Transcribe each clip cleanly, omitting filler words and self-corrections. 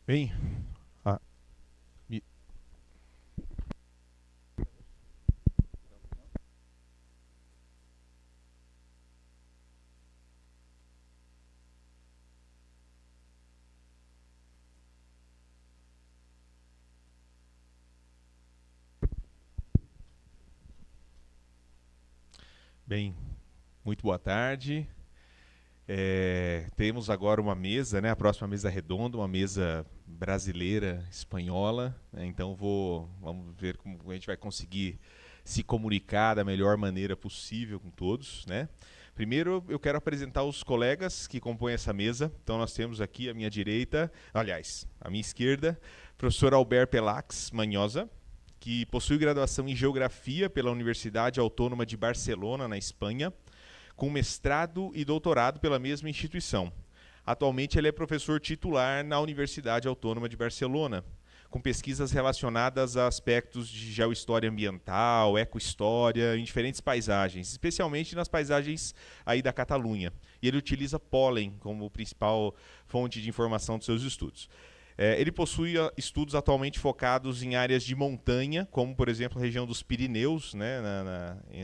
Bem, ah, me- bem, muito boa tarde. Temos agora uma mesa, né? A próxima mesa redonda, uma mesa brasileira, espanhola, né? Então vamos ver como a gente vai conseguir se comunicar da melhor maneira possível com todos, né? Primeiro, eu quero apresentar os colegas que compõem essa mesa. Então, nós temos aqui à minha direita, aliás, à minha esquerda, professor Albert Pelax Manhosa, que possui graduação em Geografia pela Universidade Autônoma de Barcelona, na Espanha, com mestrado e doutorado pela mesma instituição. Atualmente, ele é professor titular na Universidade Autônoma de Barcelona, com pesquisas relacionadas a aspectos de geohistória ambiental, ecohistória, em diferentes paisagens, especialmente nas paisagens aí da Catalunha. E ele utiliza pólen como principal fonte de informação dos seus estudos. Ele possui estudos atualmente focados em áreas de montanha, como, por exemplo, a região dos Pirineus, né,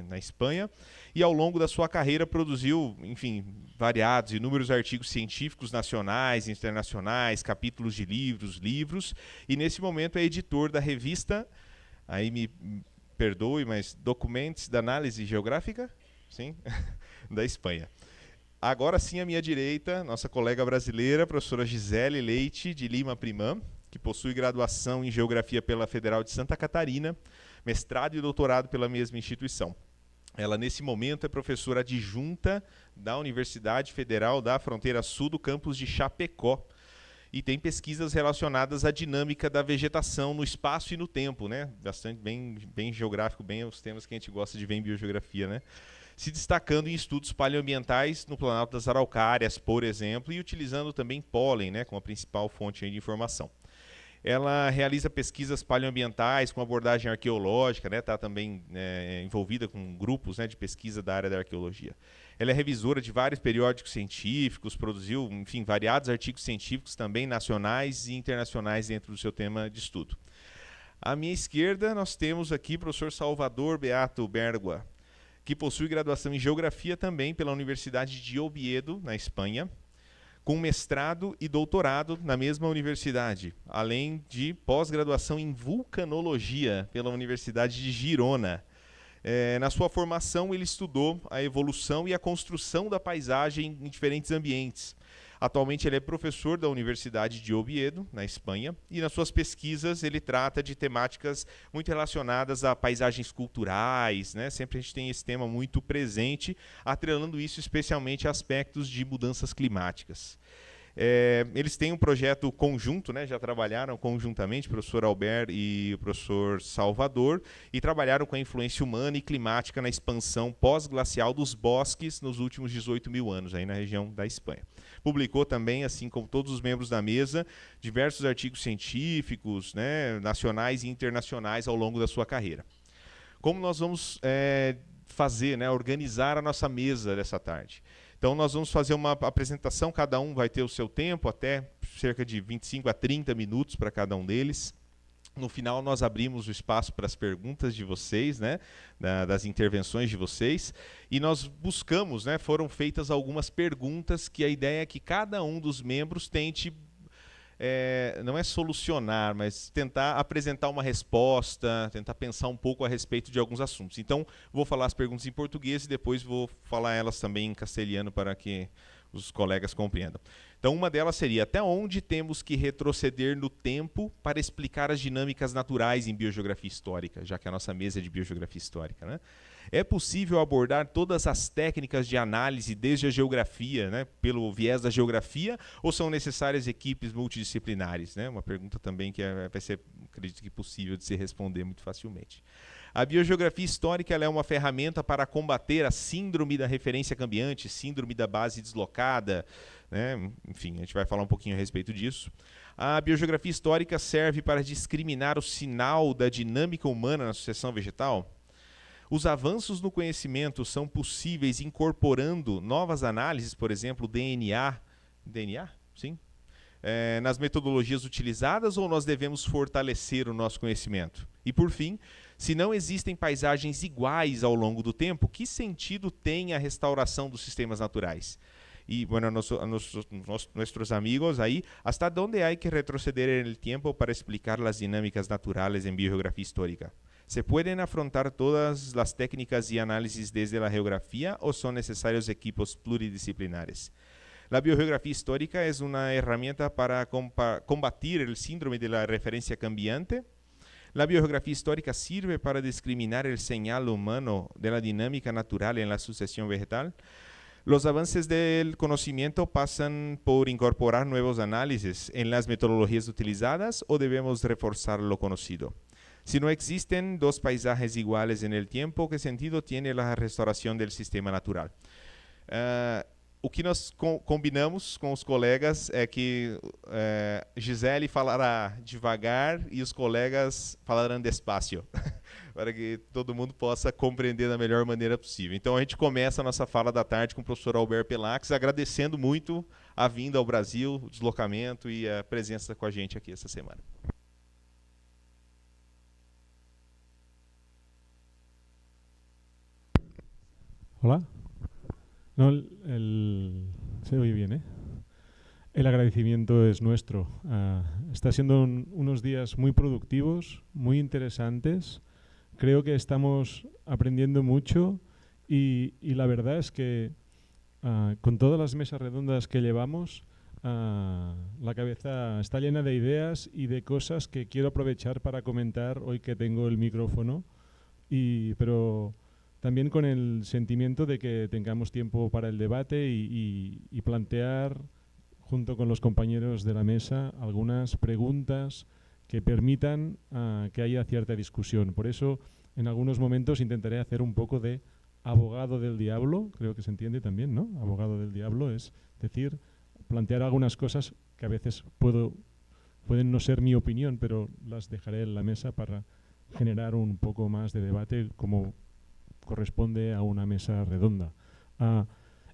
na Espanha, e ao longo da sua carreira produziu, enfim, variados, inúmeros artigos científicos nacionais, internacionais, capítulos de livros, e nesse momento é editor da revista, aí me perdoe, mas Documents da Análise Geográfica, sim, da Espanha. Agora sim, à minha direita, nossa colega brasileira, professora Gisele Leite, de Lima Primã, que possui graduação em Geografia pela Federal de Santa Catarina, mestrado e doutorado pela mesma instituição. Ela, nesse momento, é professora adjunta da Universidade Federal da Fronteira Sul do campus de Chapecó e tem pesquisas relacionadas à dinâmica da vegetação no espaço e no tempo, né? Bastante bem geográfico, bem os temas que a gente gosta de ver em biogeografia, né? Se destacando em estudos paleoambientais no Planalto das Araucárias, por exemplo, e utilizando também pólen, né, como a principal fonte de informação. Ela realiza pesquisas paleoambientais com abordagem arqueológica, né, está também envolvida com grupos, né, de pesquisa da área da arqueologia. Ela é revisora de vários periódicos científicos, produziu, enfim, variados artigos científicos também nacionais e internacionais dentro do seu tema de estudo. À minha esquerda, nós temos aqui o professor Salvador Beato Bergua, que possui graduação em Geografia também pela Universidade de Oviedo, na Espanha, com mestrado e doutorado na mesma universidade, além de pós-graduação em Vulcanologia pela Universidade de Girona. Na sua formação, ele estudou a evolução e a construção da paisagem em diferentes ambientes. Atualmente, ele é professor da Universidade de Oviedo, na Espanha, e nas suas pesquisas ele trata de temáticas muito relacionadas a paisagens culturais, né? Sempre a gente tem esse tema muito presente, atrelando isso especialmente a aspectos de mudanças climáticas. Eles têm um projeto conjunto, né, já trabalharam conjuntamente, o professor Albert e o professor Salvador, e trabalharam com a influência humana e climática na expansão pós-glacial dos bosques nos últimos 18 mil anos, aí na região da Espanha. Publicou também, assim como todos os membros da mesa, diversos artigos científicos, né, nacionais e internacionais ao longo da sua carreira. Como nós vamos fazer, né, organizar a nossa mesa dessa tarde? Então, nós vamos fazer uma apresentação, cada um vai ter o seu tempo, até cerca de 25 a 30 minutos para cada um deles. No final, nós abrimos o espaço para as perguntas de vocês, né, das intervenções de vocês, e nós buscamos, né, foram feitas algumas perguntas que a ideia é que cada um dos membros tente não é solucionar, mas tentar apresentar uma resposta, tentar pensar um pouco a respeito de alguns assuntos. Então, vou falar as perguntas em português e depois vou falar elas também em castelhano para que os colegas compreendam. Então, uma delas seria: até onde temos que retroceder no tempo para explicar as dinâmicas naturais em biogeografia histórica, já que a nossa mesa é de biogeografia histórica, né? É possível abordar todas as técnicas de análise desde a geografia, né, pelo viés da geografia, ou são necessárias equipes multidisciplinares? Né? Uma pergunta também que vai ser, acredito que, possível de se responder muito facilmente. A biogeografia histórica ela é uma ferramenta para combater a síndrome da referência cambiante, síndrome da base deslocada, né? Enfim, a gente vai falar um pouquinho a respeito disso. A biogeografia histórica serve para discriminar o sinal da dinâmica humana na sucessão vegetal? Os avanços no conhecimento são possíveis incorporando novas análises, por exemplo, DNA? DNA? Sim. nas metodologias utilizadas ou nós devemos fortalecer o nosso conhecimento? E por fim, se não existem paisagens iguais ao longo do tempo, que sentido tem a restauração dos sistemas naturais? Y bueno, nuestros amigos ahí, ¿hasta dónde hay que retroceder en el tiempo para explicar las dinámicas naturales en biogeografía histórica? ¿Se pueden afrontar todas las técnicas y análisis desde la geografía o son necesarios equipos pluridisciplinares? La biogeografía histórica es una herramienta para combatir el síndrome de la referencia cambiante. La biogeografía histórica sirve para discriminar el señal humano de la dinámica natural en la sucesión vegetal. Los avances del conocimiento pasan por incorporar nuevos análisis en las metodologías utilizadas o debemos reforzar lo conocido. Si no existen dos paisajes iguales en el tiempo, ¿qué sentido tiene la restauração del sistema natural? O que nós combinamos com os colegas é que Gisele falará devagar e os colegas falarão despacio, para que todo mundo possa compreender da melhor maneira possível. Então a gente começa a nossa fala da tarde com o professor Albert Pelax, agradecendo muito a vinda ao Brasil, o deslocamento e a presença com a gente aqui essa semana. Hola. No, se oye bien, ¿eh? El agradecimiento es nuestro. Está siendo unos días muy productivos, muy interesantes. Creo que estamos aprendiendo mucho y la verdad es que con todas las mesas redondas que llevamos, la cabeza está llena de ideas y de cosas que quiero aprovechar para comentar hoy que tengo el micrófono, pero también con el sentimiento de que tengamos tiempo para el debate y plantear, junto con los compañeros de la mesa, algunas preguntas que permitan que haya cierta discusión. Por eso, en algunos momentos intentaré hacer un poco de abogado del diablo, creo que se entiende también, ¿no? Abogado del diablo es decir, plantear algunas cosas que a veces pueden no ser mi opinión, pero las dejaré en la mesa para generar un poco más de debate como corresponde a una mesa redonda.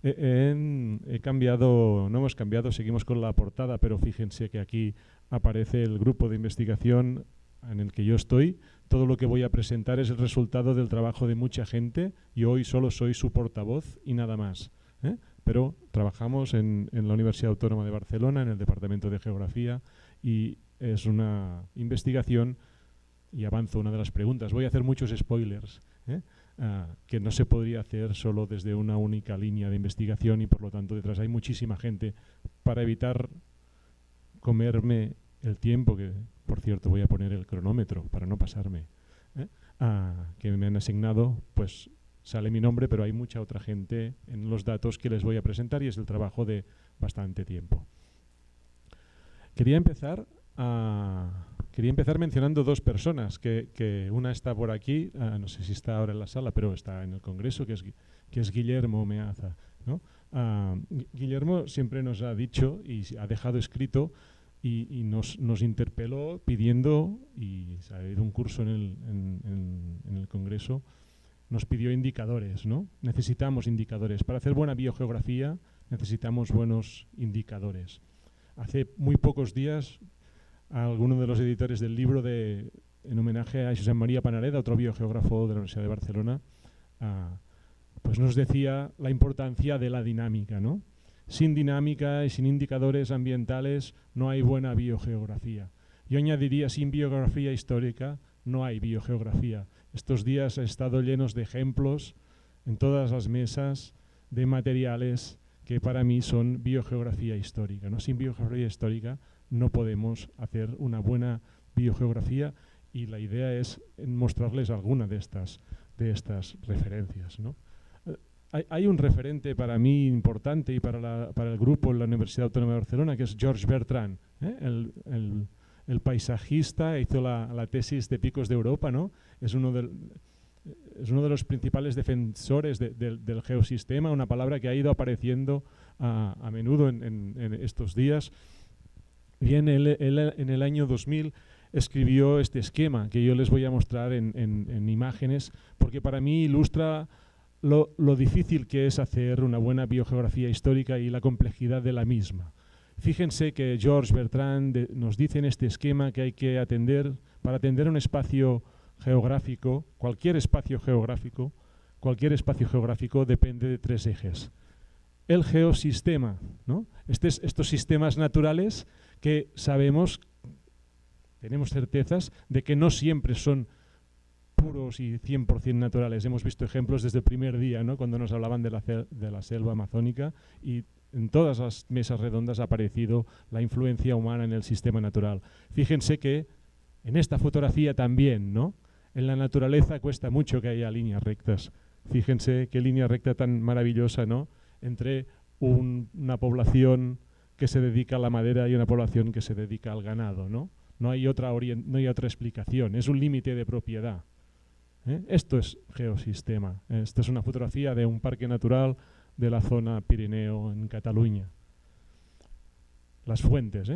He cambiado, no hemos cambiado, seguimos con la portada, pero fíjense que aquí aparece el grupo de investigación en el que yo estoy. Todo lo que voy a presentar es el resultado del trabajo de mucha gente y hoy solo soy su portavoz y nada más, Pero trabajamos en la Universidad Autónoma de Barcelona, en el Departamento de Geografía, y es una investigación, y avanzo una de las preguntas. Voy a hacer muchos spoilers, que no se podría hacer solo desde una única línea de investigación y por lo tanto detrás hay muchísima gente. Para evitar comerme el tiempo, que por cierto voy a poner el cronómetro para no pasarme, que me han asignado, pues sale mi nombre, pero hay mucha otra gente en los datos que les voy a presentar y es el trabajo de bastante tiempo. Quería empezar mencionando dos personas, que una está por aquí, no sé si está ahora en la sala, pero está en el Congreso, que es Guillermo Meaza, ¿no? Guillermo siempre nos ha dicho y ha dejado escrito y nos interpeló pidiendo, y ha habido un curso en el Congreso, nos pidió indicadores, ¿no? Necesitamos indicadores. Para hacer buena biogeografía necesitamos buenos indicadores. Hace muy pocos días, alguno de los editores del libro en homenaje a Josep María Panareda, otro biogeógrafo de la Universidad de Barcelona, pues nos decía la importancia de la dinámica, ¿no? Sin dinámica y sin indicadores ambientales no hay buena biogeografía. Yo añadiría, sin biogeografía histórica no hay biogeografía. Estos días he estado llenos de ejemplos en todas las mesas de materiales que para mí son biogeografía histórica, ¿no? Sin biogeografía histórica no podemos hacer una buena biogeografía y la idea es mostrarles alguna de estas referencias, ¿no? Hay un referente para mí importante y para el grupo en la Universidad Autónoma de Barcelona, que es Georges Bertrand, el paisajista, hizo la tesis de Picos de Europa, ¿no? Es uno de los principales defensores del geosistema, una palabra que ha ido apareciendo a menudo en estos días. Bien, él en el año 2000 escribió este esquema que yo les voy a mostrar en imágenes, porque para mí ilustra lo difícil que es hacer una buena biogeografía histórica y la complejidad de la misma. Fíjense que Georges Bertrand nos dice en este esquema que hay que atender, para atender un espacio geográfico, cualquier espacio geográfico depende de 3 ejes. El geosistema, ¿no? Estos sistemas naturales que sabemos, tenemos certezas de que no siempre son puros y 100% naturales. Hemos visto ejemplos desde el primer día, ¿no? Cuando nos hablaban de la selva amazónica, y en todas las mesas redondas ha aparecido la influencia humana en el sistema natural. Fíjense que en esta fotografía también, ¿no? En la naturaleza cuesta mucho que haya líneas rectas. Fíjense qué línea recta tan maravillosa, ¿no? Entre una población que se dedica a la madera y una población que se dedica al ganado, ¿no? No hay otra explicación, es un límite de propiedad. Esto es geosistema. Esta es una fotografía de un parque natural de la zona Pirineo en Cataluña. Las fuentes,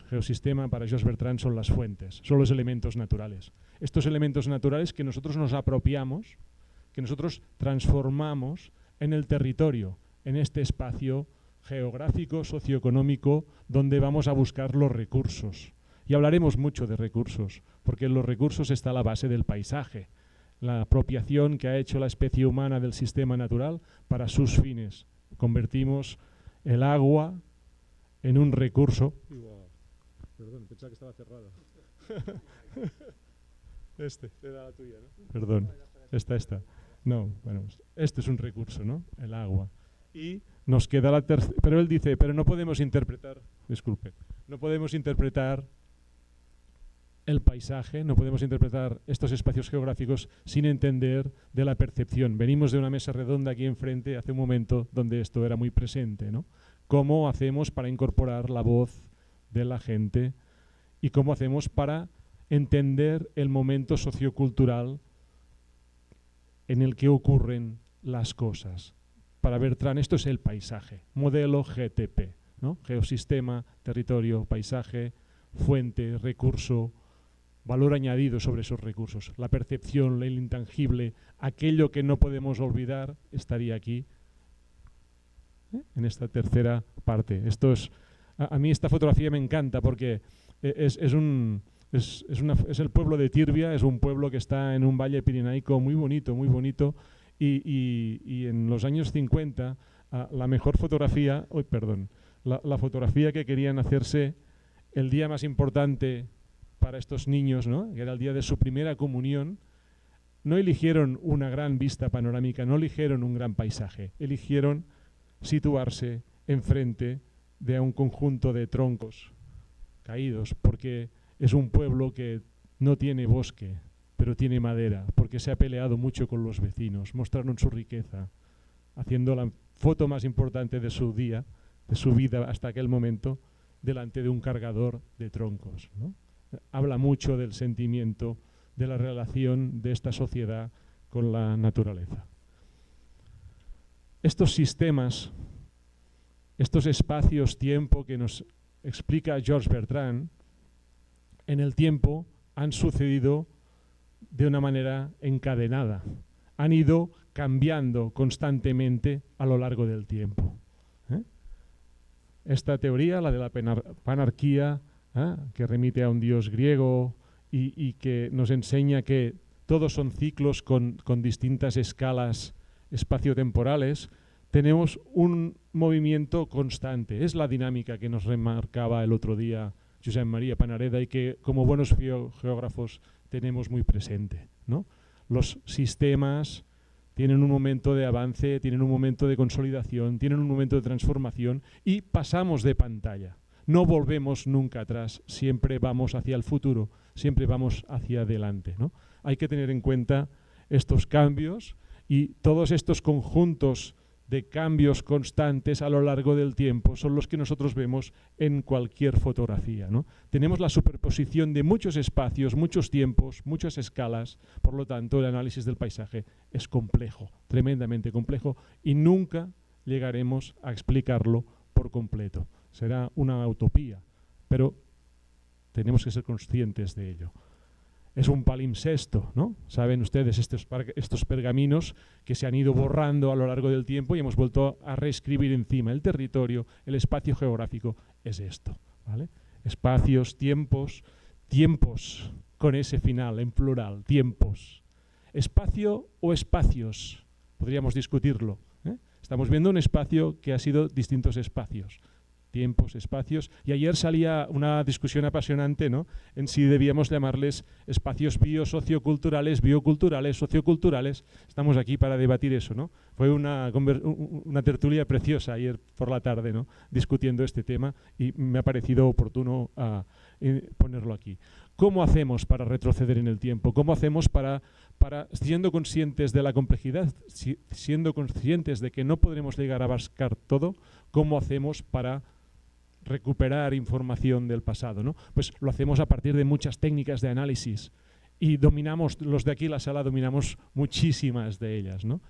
geosistema para Georges Bertrand son las fuentes, son los elementos naturales. Estos elementos naturales que nosotros nos apropiamos, que nosotros transformamos en el territorio, en este espacio geográfico, socioeconómico, donde vamos a buscar los recursos. Y hablaremos mucho de recursos, porque en los recursos está la base del paisaje, la apropiación que ha hecho la especie humana del sistema natural para sus fines. Convertimos el agua en un recurso. Perdón, pensaba que estaba cerrado. Era la tuya, ¿no? Perdón, esta. No, bueno, este es un recurso, ¿no? El agua. Y nos queda la tercera. Pero él dice, pero no podemos interpretar, no podemos interpretar el paisaje, no podemos interpretar estos espacios geográficos sin entender de la percepción. Venimos de una mesa redonda aquí enfrente hace un momento donde esto era muy presente, ¿no? ¿Cómo hacemos para incorporar la voz de la gente y cómo hacemos para entender el momento sociocultural en el que ocurren las cosas? Para Bertrand esto es el paisaje, modelo GTP, ¿no? Geosistema, territorio, paisaje, fuente, recurso, valor añadido sobre esos recursos. La percepción, el intangible, aquello que no podemos olvidar, estaría aquí, en esta tercera parte. Esto es, a mí esta fotografía me encanta porque es el pueblo de Tírvia, es un pueblo que está en un valle pirenaico muy bonito, y en los años 50 la mejor fotografía, la fotografía que querían hacerse el día más importante para estos niños, ¿no? Que era el día de su primera comunión, no eligieron una gran vista panorámica, no eligieron un gran paisaje, eligieron situarse enfrente de un conjunto de troncos caídos, porque es un pueblo que no tiene bosque, pero tiene madera, porque se ha peleado mucho con los vecinos, mostraron su riqueza, haciendo la foto más importante de su día, de su vida hasta aquel momento, delante de un cargador de troncos, ¿no? Habla mucho del sentimiento, de la relación de esta sociedad con la naturaleza. Estos sistemas, estos espacios-tiempo que nos explica Georges Bertrand, en el tiempo han sucedido de una manera encadenada, han ido cambiando constantemente a lo largo del tiempo. Esta teoría, la de la panarquía, que remite a un dios griego y que nos enseña que todos son ciclos con distintas escalas espaciotemporales, tenemos un movimiento constante. Es la dinámica que nos remarcaba el otro día Josep María Panareda y que como buenos geógrafos tenemos muy presente, ¿no? Los sistemas tienen un momento de avance, tienen un momento de consolidación, tienen un momento de transformación y pasamos de pantalla. No volvemos nunca atrás, siempre vamos hacia el futuro, siempre vamos hacia adelante, ¿no? Hay que tener en cuenta estos cambios y todos estos conjuntos de cambios constantes a lo largo del tiempo son los que nosotros vemos en cualquier fotografía, ¿no? Tenemos la superposición de muchos espacios, muchos tiempos, muchas escalas, por lo tanto el análisis del paisaje es complejo, tremendamente complejo, y nunca llegaremos a explicarlo por completo. Será una utopía, pero tenemos que ser conscientes de ello. es un palimpsesto, ¿no? Saben ustedes estos pergaminos que se han ido borrando a lo largo del tiempo y hemos vuelto a reescribir encima. El territorio, el espacio geográfico es esto, ¿vale? Espacios, tiempos con ese final en plural, tiempos. Espacio o espacios, podríamos discutirlo, ¿eh? Estamos viendo un espacio que ha sido distintos espacios. Tiempos, espacios, y ayer salía una discusión apasionante, ¿no?, en si debíamos llamarles espacios biosocioculturales, bioculturales, socioculturales. Estamos aquí para debatir eso, ¿no? Fue una tertulia preciosa ayer por la tarde, ¿no?, discutiendo este tema, y me ha parecido oportuno ponerlo aquí. ¿Cómo hacemos para retroceder en el tiempo? ¿Cómo hacemos para siendo conscientes de la complejidad, siendo conscientes de que no podremos llegar a abarcar todo, cómo hacemos para recuperar información del pasado, ¿no? Pues lo hacemos a partir de muchas técnicas de análisis y dominamos, los de aquí en la sala dominamos muchísimas de ellas, ¿no?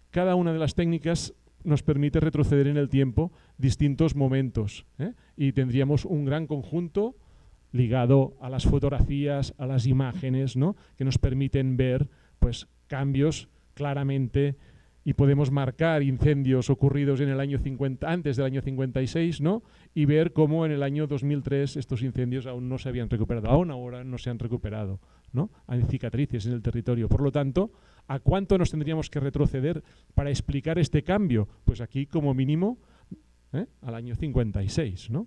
Cada una de las técnicas nos permite retroceder en el tiempo distintos momentos, ¿eh? Y tendríamos un gran conjunto ligado a las fotografías, a las imágenes, ¿no?, que nos permiten ver, pues, cambios claramente, y podemos marcar incendios ocurridos en el año 50, antes del año 56, ¿no?, y ver cómo en el año 2003 estos incendios aún no se habían recuperado, aún ahora no se han recuperado, ¿no? Hay cicatrices en el territorio. Por lo tanto, ¿a cuánto nos tendríamos que retroceder para explicar este cambio? Pues aquí, como mínimo, al año 56, ¿no?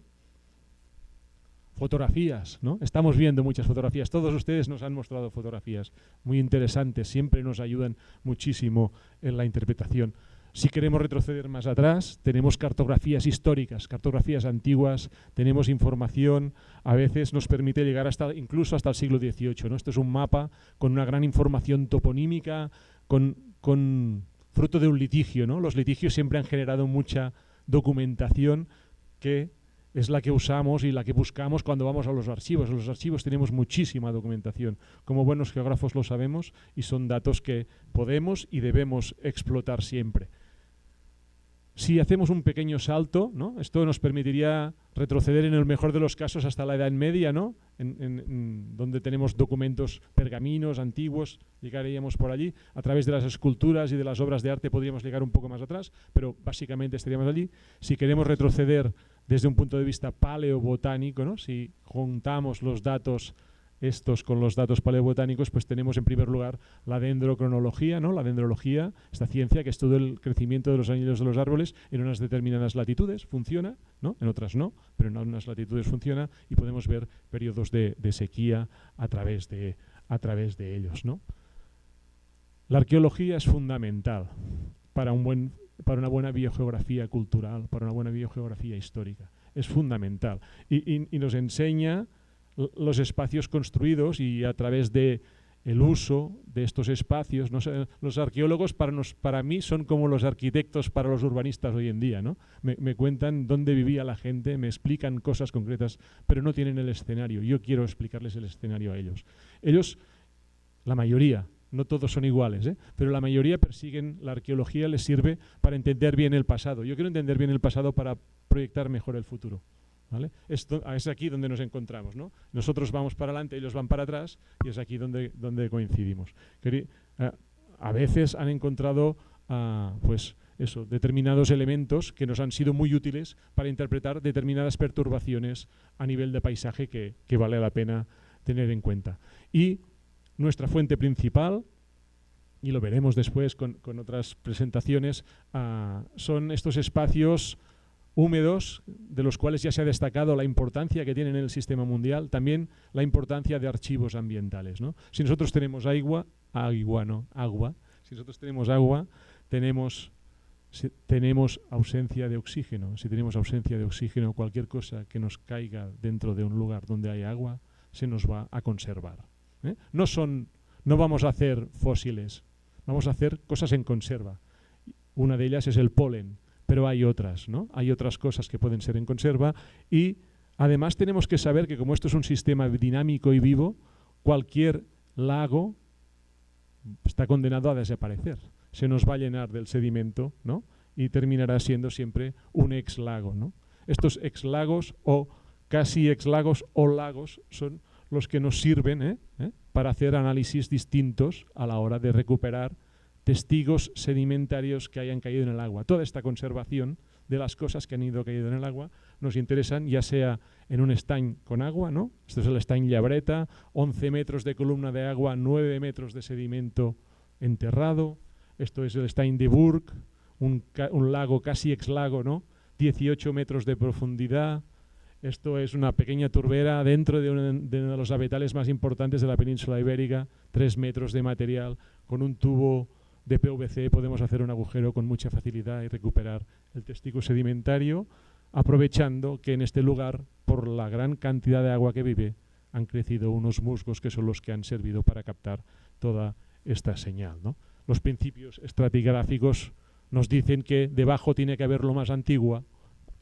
Fotografías, ¿no? Estamos viendo muchas fotografías. Todos ustedes nos han mostrado fotografías muy interesantes, siempre nos ayudan muchísimo en la interpretación. Si queremos retroceder más atrás, tenemos cartografías históricas, cartografías antiguas, tenemos información, a veces nos permite llegar incluso hasta el siglo XVIII, ¿no? Esto es un mapa con una gran información toponímica, con fruto de un litigio, ¿no? Los litigios siempre han generado mucha documentación que es la que usamos y la que buscamos cuando vamos a los archivos. En los archivos tenemos muchísima documentación. Como buenos geógrafos lo sabemos y son datos que podemos y debemos explotar siempre. Si hacemos un pequeño salto, ¿no?, esto nos permitiría retroceder en el mejor de los casos hasta la Edad Media, ¿no?, donde tenemos documentos, pergaminos antiguos, llegaríamos por allí. A través de las esculturas y de las obras de arte podríamos llegar un poco más atrás, pero básicamente estaríamos allí. Si queremos retroceder desde un punto de vista paleobotánico, ¿no?, si juntamos los datos estos con los datos paleobotánicos, pues tenemos en primer lugar la dendrocronología, ¿no?, la dendrología, esta ciencia que estudia el crecimiento de los anillos de los árboles en unas determinadas latitudes, funciona, ¿no?, en otras no, pero en unas latitudes funciona, y podemos ver periodos de sequía a través de ellos, ¿no? La arqueología es fundamental para una buena biogeografía cultural, para una buena biogeografía histórica. Es fundamental y nos enseña los espacios construidos, y a través de el uso de estos espacios, ¿no? Los arqueólogos para mí son como los arquitectos para los urbanistas hoy en día, ¿no? Me cuentan dónde vivía la gente, me explican cosas concretas, pero no tienen el escenario. Yo quiero explicarles el escenario a ellos. Ellos, la mayoría, no todos son iguales, pero la mayoría persiguen, la arqueología les sirve para entender bien el pasado. Yo quiero entender bien el pasado para proyectar mejor el futuro, ¿vale? Es aquí donde nos encontramos, ¿no? Nosotros vamos para adelante, ellos van para atrás, y es aquí donde coincidimos. A veces han encontrado pues eso, determinados elementos que nos han sido muy útiles para interpretar determinadas perturbaciones a nivel de paisaje que vale la pena tener en cuenta. Y nuestra fuente principal, y lo veremos después con otras presentaciones, son estos espacios húmedos, de los cuales ya se ha destacado la importancia que tienen en el sistema mundial, también la importancia de archivos ambientales, ¿no? Si nosotros tenemos agua, si nosotros tenemos agua, tenemos ausencia de oxígeno. Si tenemos ausencia de oxígeno, cualquier cosa que nos caiga dentro de un lugar donde hay agua se nos va a conservar, ¿eh? No vamos a hacer fósiles, vamos a hacer cosas en conserva. Una de ellas es el polen, pero hay otras, ¿no? Hay otras cosas que pueden ser en conserva, y además tenemos que saber que, como esto es un sistema dinámico y vivo, cualquier lago está condenado a desaparecer. Se nos va a llenar del sedimento, ¿no?, y terminará siendo siempre un ex-lago, ¿no? Estos ex-lagos o casi ex-lagos o lagos son los que nos sirven, para hacer análisis distintos a la hora de recuperar testigos sedimentarios que hayan caído en el agua. Toda esta conservación de las cosas que han ido caído en el agua nos interesan, ya sea en un estany con agua, ¿no? Esto es el estany Llabreta, 11 metros de columna de agua, 9 metros de sedimento enterrado. Esto es el estany de Burg, un lago casi ex-lago, ¿no? 18 metros de profundidad. Esto es una pequeña turbera dentro de uno de los habitales más importantes de la península ibérica, 3 metros de material, con un tubo de PVC podemos hacer un agujero con mucha facilidad y recuperar el testigo sedimentario, aprovechando que en este lugar, por la gran cantidad de agua que vive, han crecido unos musgos que son los que han servido para captar toda esta señal, ¿no? Los principios estratigráficos nos dicen que debajo tiene que haber lo más antigua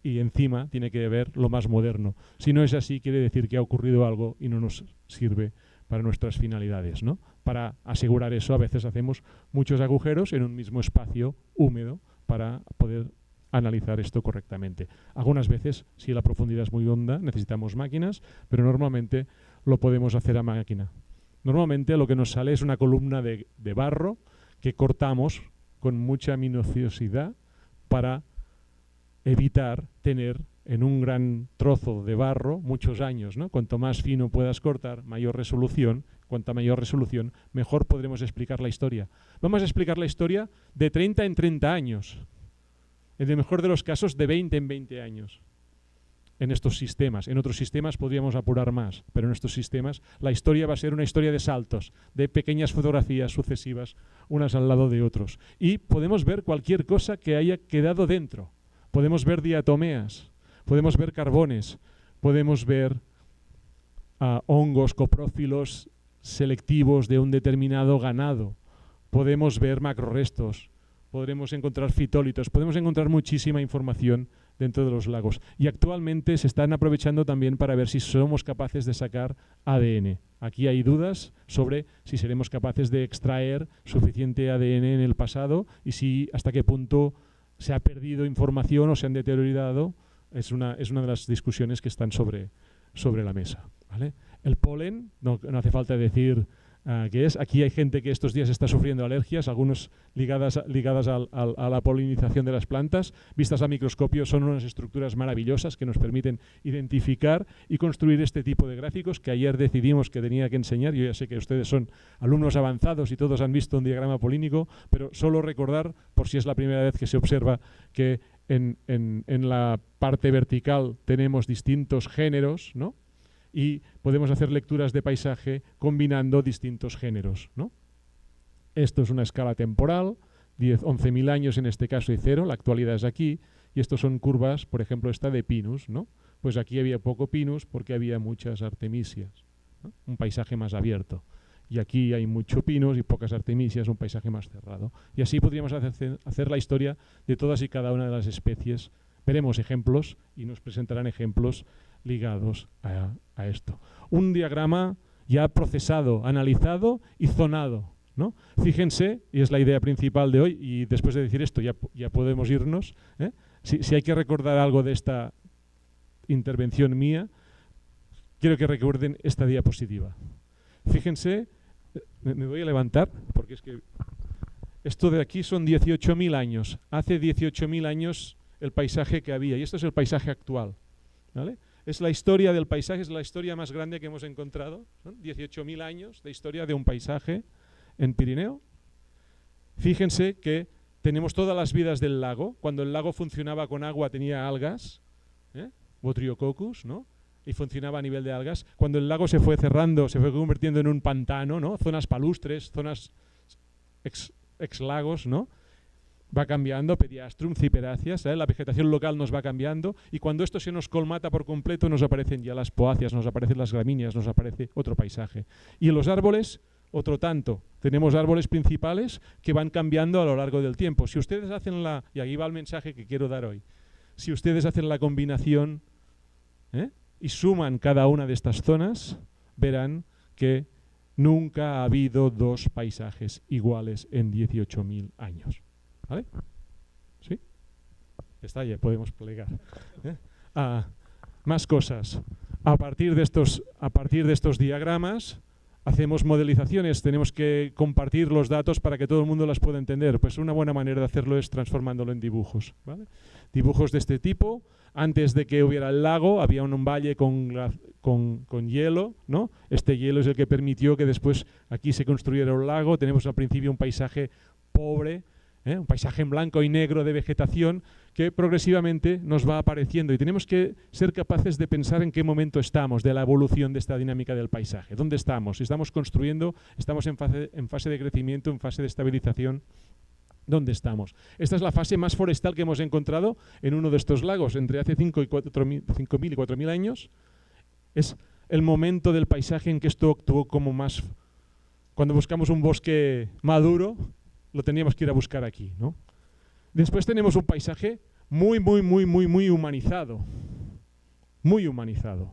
y encima tiene que haber lo más moderno. Si no es así, quiere decir que ha ocurrido algo y no nos sirve para nuestras finalidades, ¿no? Para asegurar eso, a veces hacemos muchos agujeros en un mismo espacio húmedo para poder analizar esto correctamente. Algunas veces, si la profundidad es muy honda, necesitamos máquinas, pero normalmente lo podemos hacer a máquina. Normalmente lo que nos sale es una columna de barro que cortamos con mucha minuciosidad para evitar tener en un gran trozo de barro muchos años, ¿no? Cuanto más fino puedas cortar, mayor resolución. Cuanta mayor resolución, mejor podremos explicar la historia. Vamos a explicar la historia de 30 en 30 años. En el mejor de los casos, de 20 en 20 años. En estos sistemas. En otros sistemas podríamos apurar más, pero en estos sistemas la historia va a ser una historia de saltos, de pequeñas fotografías sucesivas, unas al lado de otros. Y podemos ver cualquier cosa que haya quedado dentro. Podemos ver diatomeas, podemos ver carbones, podemos ver hongos coprófilos selectivos de un determinado ganado, podemos ver macrorestos, podremos encontrar fitólitos, podemos encontrar muchísima información dentro de los lagos. Y actualmente se están aprovechando también para ver si somos capaces de sacar ADN. Aquí hay dudas sobre si seremos capaces de extraer suficiente ADN en el pasado y si hasta qué punto se ha perdido información o se han deteriorado. Es una de las discusiones que están sobre la mesa, ¿vale? El polen, no hace falta decir qué es. Aquí hay gente que estos días está sufriendo alergias, algunos ligadas a la polinización de las plantas. Vistas a microscopio son unas estructuras maravillosas que nos permiten identificar y construir este tipo de gráficos que ayer decidimos que tenía que enseñar. Yo ya sé que ustedes son alumnos avanzados y todos han visto un diagrama polínico, pero solo recordar, por si es la primera vez que se observa, que en la parte vertical tenemos distintos géneros, ¿no? Y podemos hacer lecturas de paisaje combinando distintos géneros, ¿no? Esto es una escala temporal, 11.000 años en este caso y 0, la actualidad es aquí, y estos son curvas, por ejemplo esta de Pinus, ¿no? Pues aquí había poco Pinus porque había muchas artemisias, ¿no? Un paisaje más abierto. Y aquí hay mucho Pinus y pocas artemisias, un paisaje más cerrado. Y así podríamos hacer la historia de todas y cada una de las especies. Veremos ejemplos y nos presentarán ejemplos ligados a esto. Un diagrama ya procesado, analizado y zonado, ¿no? Fíjense, y es la idea principal de hoy, y después de decir esto ya podemos irnos, ¿eh? Si hay que recordar algo de esta intervención mía, quiero que recuerden esta diapositiva. Fíjense, me voy a levantar, porque es que esto de aquí son 18.000 años. Hace 18.000 años el paisaje que había, y esto es el paisaje actual, ¿vale? Es la historia del paisaje, es la historia más grande que hemos encontrado. Son 18.000 años de historia de un paisaje en Pirineo. Fíjense que tenemos todas las vidas del lago. Cuando el lago funcionaba con agua tenía algas, Botryococcus, ¿no? Y funcionaba a nivel de algas. Cuando el lago se fue cerrando, se fue convirtiendo en un pantano, ¿no? Zonas palustres, zonas ex-lagos, ¿no? Va cambiando, Pediastrum, Ciperáceas, la vegetación local nos va cambiando y cuando esto se nos colmata por completo nos aparecen ya las poáceas, nos aparecen las gramíneas, nos aparece otro paisaje. Y en los árboles, otro tanto. Tenemos árboles principales que van cambiando a lo largo del tiempo. Si ustedes hacen y aquí va el mensaje que quiero dar hoy, si ustedes hacen la combinación y suman cada una de estas zonas, verán que nunca ha habido dos paisajes iguales en 18.000 años. ¿Vale? ¿Sí? Está, ya podemos plegar. Más cosas. A partir de estos diagramas hacemos modelizaciones, tenemos que compartir los datos para que todo el mundo las pueda entender. Pues una buena manera de hacerlo es transformándolo en dibujos, ¿vale? Dibujos de este tipo. Antes de que hubiera el lago, había un valle con hielo, ¿no? Este hielo es el que permitió que después aquí se construyera un lago. Tenemos al principio un paisaje pobre, un paisaje en blanco y negro de vegetación que progresivamente nos va apareciendo, y tenemos que ser capaces de pensar en qué momento estamos de la evolución de esta dinámica del paisaje. ¿Dónde estamos? Si estamos construyendo, estamos en fase de crecimiento, en fase de estabilización. ¿Dónde estamos? Esta es la fase más forestal que hemos encontrado en uno de estos lagos, entre hace 5.000 y 4.000 años. Es el momento del paisaje en que esto actuó como más... Cuando buscamos un bosque maduro, lo teníamos que ir a buscar aquí, ¿no? Después tenemos un paisaje muy humanizado. Muy humanizado.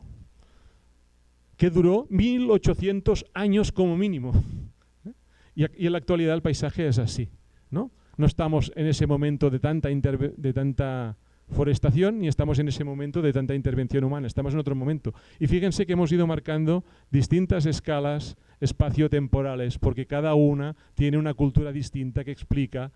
Que duró 1.800 años como mínimo. Y en la actualidad el paisaje es así, ¿no? No estamos en ese momento de tanta forestación, ni estamos en ese momento de tanta intervención humana, estamos en otro momento. Y fíjense que hemos ido marcando distintas escalas espaciotemporales, porque cada una tiene una cultura distinta que explica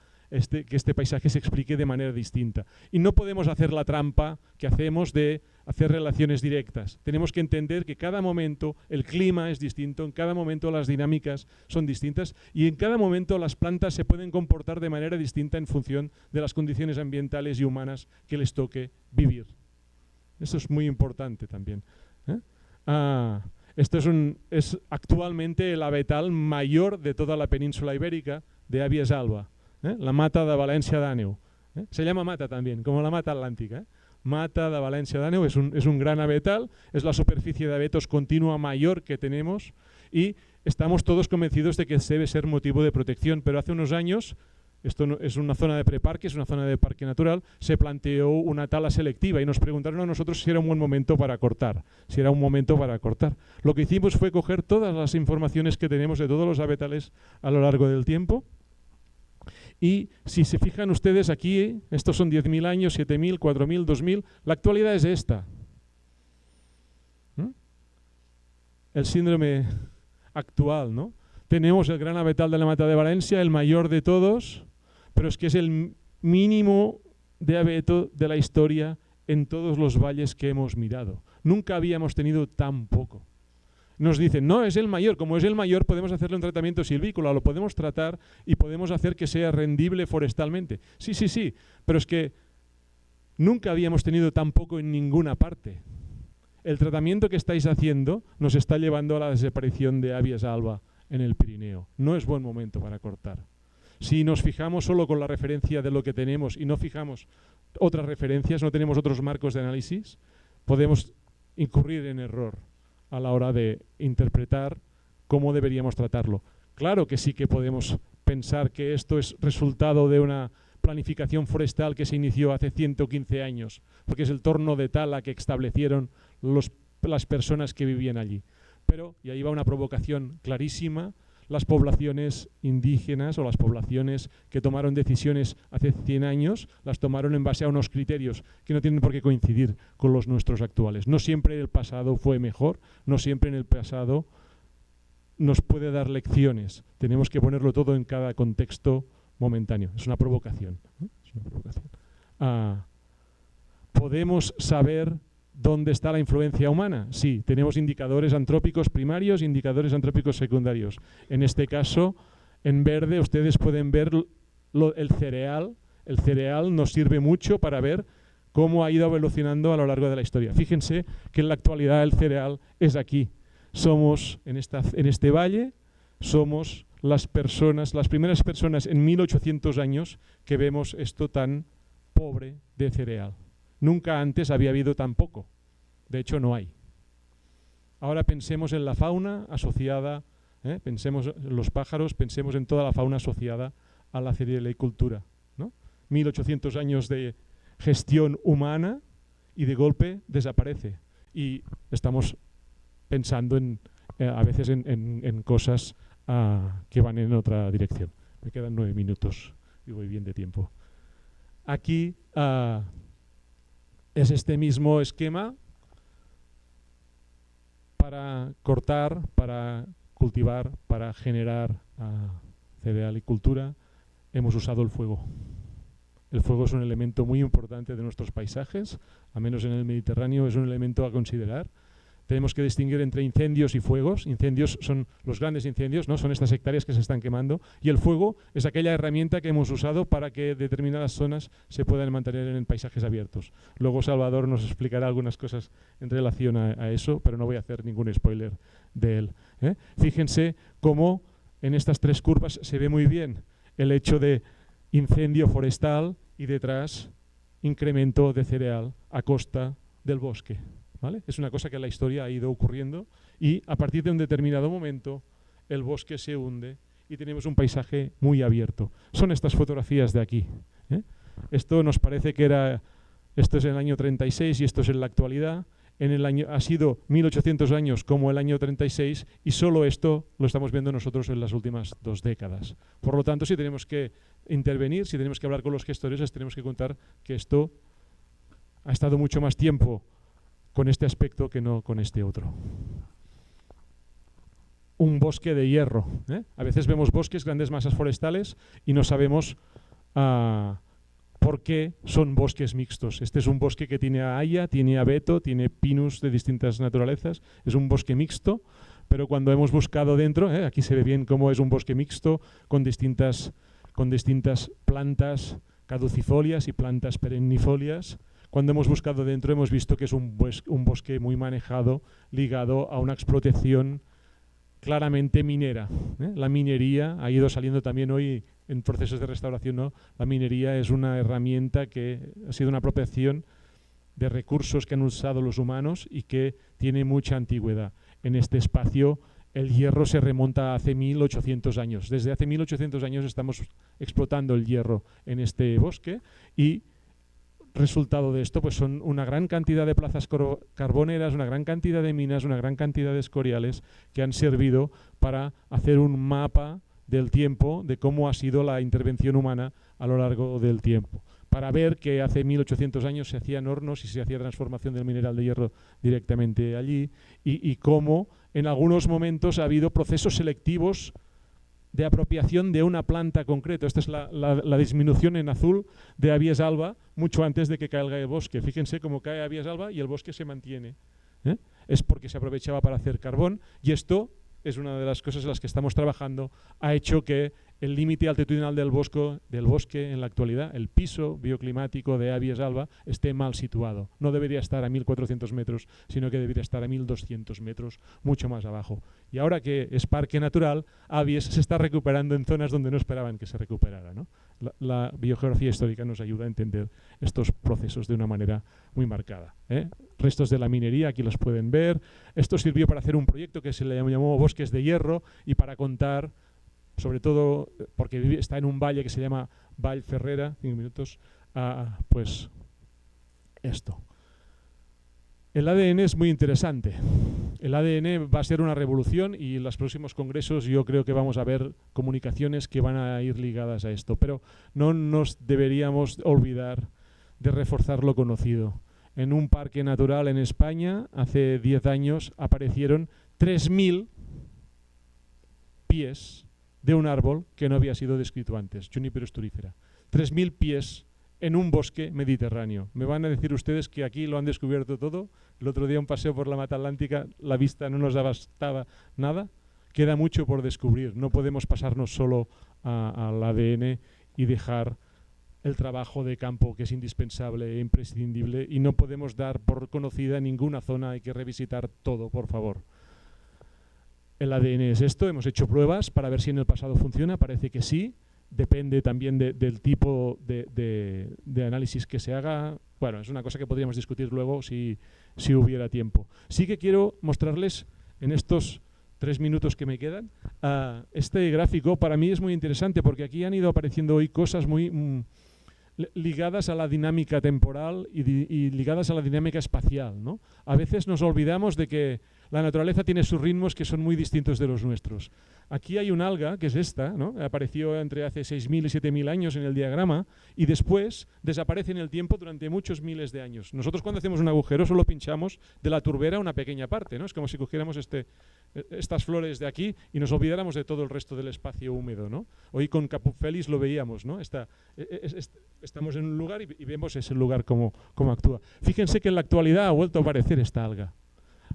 que este paisaje se explique de manera distinta. Y no podemos hacer la trampa que hacemos de hacer relaciones directas. Tenemos que entender que cada momento el clima es distinto, en cada momento las dinámicas son distintas y en cada momento las plantas se pueden comportar de manera distinta en función de las condiciones ambientales y humanas que les toque vivir. Eso es muy importante también. Esto es actualmente el abetal mayor de toda la península ibérica de Abies alba. La mata de Valencia d'Àneu. Se llama mata también, como la mata atlántica. Mata de Valencia d'Àneu es un gran abetal, es la superficie de abetos continua mayor que tenemos y estamos todos convencidos de que debe ser motivo de protección, pero hace unos años, esto no, es una zona de preparque, es una zona de parque natural, se planteó una tala selectiva y nos preguntaron a nosotros si era un buen momento para cortar, Lo que hicimos fue coger todas las informaciones que tenemos de todos los abetales a lo largo del tiempo. Y si se fijan ustedes aquí, estos son 10.000 años, 7.000, 4.000, 2.000, la actualidad es esta. El síndrome actual, ¿no? Tenemos el gran abetal de la Mata de Valencia, el mayor de todos, pero es que es el mínimo de abeto de la historia en todos los valles que hemos mirado. Nunca habíamos tenido tan poco. Nos dicen, no, es el mayor. Como es el mayor, podemos hacerle un tratamiento silvícola, lo podemos tratar y podemos hacer que sea rendible forestalmente. Sí, pero es que nunca habíamos tenido tan poco en ninguna parte. El tratamiento que estáis haciendo nos está llevando a la desaparición de Abies alba en el Pirineo. No es buen momento para cortar. Si nos fijamos solo con la referencia de lo que tenemos y no fijamos otras referencias, no tenemos otros marcos de análisis, podemos incurrir en error a la hora de interpretar cómo deberíamos tratarlo. Claro que sí que podemos pensar que esto es resultado de una planificación forestal que se inició hace 115 años, porque es el torno de tala que establecieron las personas que vivían allí. Pero, y ahí va una provocación clarísima, las poblaciones indígenas o las poblaciones que tomaron decisiones hace 100 años, las tomaron en base a unos criterios que no tienen por qué coincidir con los nuestros actuales. No siempre el pasado fue mejor, no siempre en el pasado nos puede dar lecciones. Tenemos que ponerlo todo en cada contexto momentáneo. Es una provocación. Es una provocación. ¿Podemos saber dónde está la influencia humana? Sí, tenemos indicadores antrópicos primarios e indicadores antrópicos secundarios. En este caso, en verde, ustedes pueden ver el cereal. El cereal nos sirve mucho para ver cómo ha ido evolucionando a lo largo de la historia. Fíjense que en la actualidad el cereal es aquí. Somos, en este valle, somos las primeras personas en 1800 años que vemos esto tan pobre de cereal. Nunca antes había habido tan poco. De hecho, no hay. Ahora pensemos en la fauna asociada, pensemos en los pájaros, pensemos en toda la fauna asociada a la cerealicultura, ¿no? 1800 años de gestión humana y de golpe desaparece. Y estamos pensando a veces en cosas que van en otra dirección. Me quedan 9 minutos y voy bien de tiempo. Aquí es este mismo esquema para cortar, para cultivar, para generar cereal y cultura, hemos usado el fuego. El fuego es un elemento muy importante de nuestros paisajes, al menos en el Mediterráneo es un elemento a considerar. Tenemos que distinguir entre incendios y fuegos. Incendios son los grandes incendios, ¿no? Son estas hectáreas que se están quemando. Y el fuego es aquella herramienta que hemos usado para que determinadas zonas se puedan mantener en paisajes abiertos. Luego Salvador nos explicará algunas cosas en relación a eso, pero no voy a hacer ningún spoiler de él, ¿eh? Fíjense cómo en estas tres curvas se ve muy bien el hecho de incendio forestal y detrás incremento de cereal a costa del bosque. ¿Vale? Es una cosa que en la historia ha ido ocurriendo y a partir de un determinado momento el bosque se hunde y tenemos un paisaje muy abierto. Son estas fotografías de aquí, ¿eh? Esto nos parece que esto es en el año 36 y esto es en la actualidad. Ha sido 1800 años como el año 36 y solo esto lo estamos viendo nosotros en las últimas 2 décadas. Por lo tanto, si tenemos que intervenir, si tenemos que hablar con los gestores, les tenemos que contar que esto ha estado mucho más tiempo con este aspecto que no con este otro. Un bosque de hierro, ¿eh? A veces vemos bosques, grandes masas forestales y no sabemos por qué son bosques mixtos. Este es un bosque que tiene haya, tiene abeto, tiene pinus de distintas naturalezas. Es un bosque mixto, pero cuando hemos buscado dentro, aquí se ve bien cómo es un bosque mixto con distintas plantas caducifolias y plantas perennifolias. Cuando hemos buscado dentro hemos visto que es un bosque muy manejado, ligado a una explotación claramente minera, ¿eh? La minería ha ido saliendo también hoy en procesos de restauración, ¿no? La minería es una herramienta que ha sido una apropiación de recursos que han usado los humanos y que tiene mucha antigüedad. En este espacio el hierro se remonta a hace 1800 años. Desde hace 1800 años estamos explotando el hierro en este bosque y resultado de esto pues son una gran cantidad de plazas carboneras, una gran cantidad de minas, una gran cantidad de escoriales que han servido para hacer un mapa del tiempo de cómo ha sido la intervención humana a lo largo del tiempo. Para ver que hace 1800 años se hacían hornos y se hacía transformación del mineral de hierro directamente allí y cómo en algunos momentos ha habido procesos selectivos de apropiación de una planta concreta. Esta es la disminución en azul de Abies alba mucho antes de que caiga el bosque. Fíjense cómo cae Abies alba y el bosque se mantiene, ¿eh? Es porque se aprovechaba para hacer carbón y esto es una de las cosas en las que estamos trabajando. Ha hecho que el límite altitudinal del bosque en la actualidad, el piso bioclimático de Abies alba, esté mal situado. No debería estar a 1400 metros, sino que debería estar a 1200 metros, mucho más abajo. Y ahora que es parque natural, Abies se está recuperando en zonas donde no esperaban que se recuperara, ¿no? La biogeografía histórica nos ayuda a entender estos procesos de una manera muy marcada, ¿eh? Restos de la minería, aquí los pueden ver. Esto sirvió para hacer un proyecto que se le llamó Bosques de Hierro y para contar, sobre todo porque está en un valle que se llama Vall Ferrera, 5 minutos, pues esto. El ADN es muy interesante. El ADN va a ser una revolución y en los próximos congresos yo creo que vamos a ver comunicaciones que van a ir ligadas a esto, pero no nos deberíamos olvidar de reforzar lo conocido. En un parque natural en España, hace 10 años, aparecieron 3000 pies de un árbol que no había sido descrito antes, Juniper sturífera. 3000 pies en un bosque mediterráneo. Me van a decir ustedes que aquí lo han descubierto todo. El otro día un paseo por la Mata Atlántica, la vista no nos bastaba nada. Queda mucho por descubrir. No podemos pasarnos solo al ADN y dejar el trabajo de campo que es indispensable e imprescindible y no podemos dar por conocida ninguna zona. Hay que revisitar todo, por favor. El ADN es esto. Hemos hecho pruebas para ver si en el pasado funciona. Parece que sí. Depende también del tipo de análisis que se haga. Bueno, es una cosa que podríamos discutir luego si hubiera tiempo. Sí que quiero mostrarles en estos 3 minutos que me quedan este gráfico. Para mí es muy interesante porque aquí han ido apareciendo hoy cosas muy ligadas a la dinámica temporal y ligadas a la dinámica espacial, ¿no? A veces nos olvidamos de que La naturaleza tiene sus ritmos que son muy distintos de los nuestros. Aquí hay un alga, que es esta, ¿no? Apareció entre hace 6.000 y 7.000 años en el diagrama y después desaparece en el tiempo durante muchos miles de años. Nosotros cuando hacemos un agujero solo pinchamos de la turbera una pequeña parte, ¿no? Es como si cogiéramos estas flores de aquí y nos olvidáramos de todo el resto del espacio húmedo, ¿no? Hoy con Capupfelis lo veíamos, ¿no? Estamos en un lugar y vemos ese lugar cómo actúa. Fíjense que en la actualidad ha vuelto a aparecer esta alga.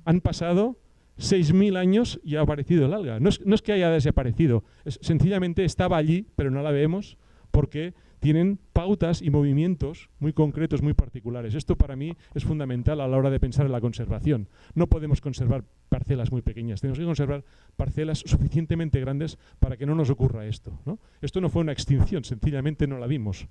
Han pasado 6.000 años y ha aparecido el alga. No es que haya desaparecido, sencillamente estaba allí, pero no la vemos porque tienen pautas y movimientos muy concretos, muy particulares. Esto para mí es fundamental a la hora de pensar en la conservación. No podemos conservar parcelas muy pequeñas, tenemos que conservar parcelas suficientemente grandes para que no nos ocurra esto, ¿no? Esto no fue una extinción, sencillamente no la vimos.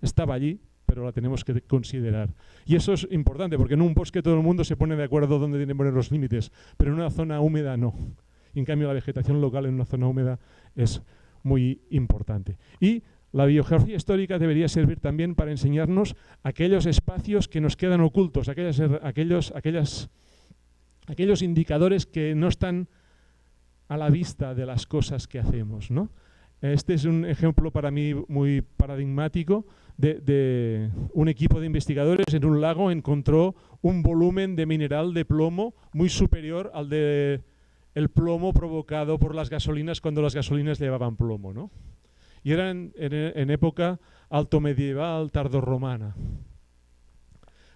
Estaba allí, pero la tenemos que considerar. Y eso es importante, porque en un bosque todo el mundo se pone de acuerdo dónde tienen que poner los límites, pero en una zona húmeda no. Y en cambio la vegetación local en una zona húmeda es muy importante. Y la biogeografía histórica debería servir también para enseñarnos aquellos espacios que nos quedan ocultos, aquellos indicadores que no están a la vista de las cosas que hacemos, ¿no? Este es un ejemplo para mí muy paradigmático de un equipo de investigadores en un lago encontró un volumen de mineral de plomo muy superior al del plomo provocado por las gasolinas cuando las gasolinas llevaban plomo, ¿no? Y eran en época altomedieval, tardorromana.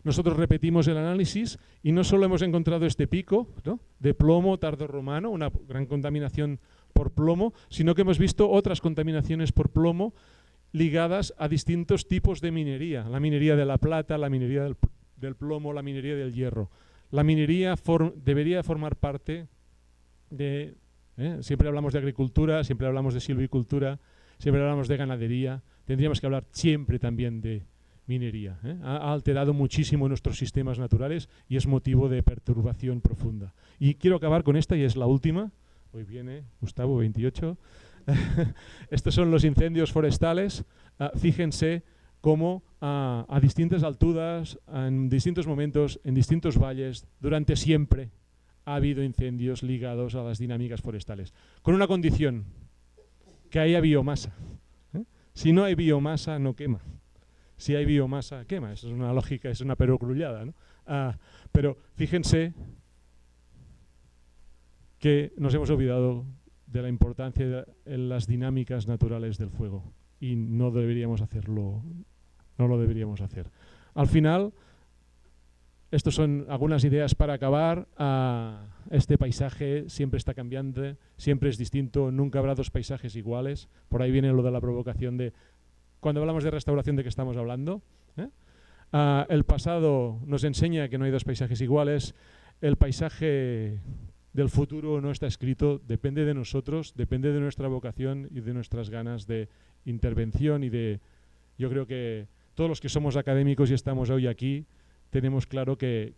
Nosotros repetimos el análisis y no solo hemos encontrado este pico, ¿no?, de plomo tardorromano, una gran contaminación por plomo, sino que hemos visto otras contaminaciones por plomo ligadas a distintos tipos de minería. La minería de la plata, la minería del plomo, la minería del hierro. La minería debería formar parte de... siempre hablamos de agricultura, siempre hablamos de silvicultura, siempre hablamos de ganadería. Tendríamos que hablar siempre también de minería. Ha alterado muchísimo nuestros sistemas naturales y es motivo de perturbación profunda. Y quiero acabar con esta, y es la última. Hoy viene Gustavo, 28. Estos son los incendios forestales. Fíjense cómo a distintas alturas, en distintos momentos, en distintos valles, durante siempre ha habido incendios ligados a las dinámicas forestales. Con una condición, que haya biomasa. Si no hay biomasa, no quema. Si hay biomasa, quema. Eso es una lógica, es una perogrullada, ¿no? Pero fíjense que nos hemos olvidado de la importancia de las dinámicas naturales del fuego y no deberíamos hacerlo, no lo deberíamos hacer. Al final, estas son algunas ideas para acabar. Este paisaje siempre está cambiante, siempre es distinto, nunca habrá dos paisajes iguales. Por ahí viene lo de la provocación de, cuando hablamos de restauración, ¿de qué estamos hablando? El pasado nos enseña que no hay dos paisajes iguales. El paisaje del futuro no está escrito, depende de nosotros, depende de nuestra vocación y de nuestras ganas de intervención y de... Yo creo que todos los que somos académicos y estamos hoy aquí tenemos claro que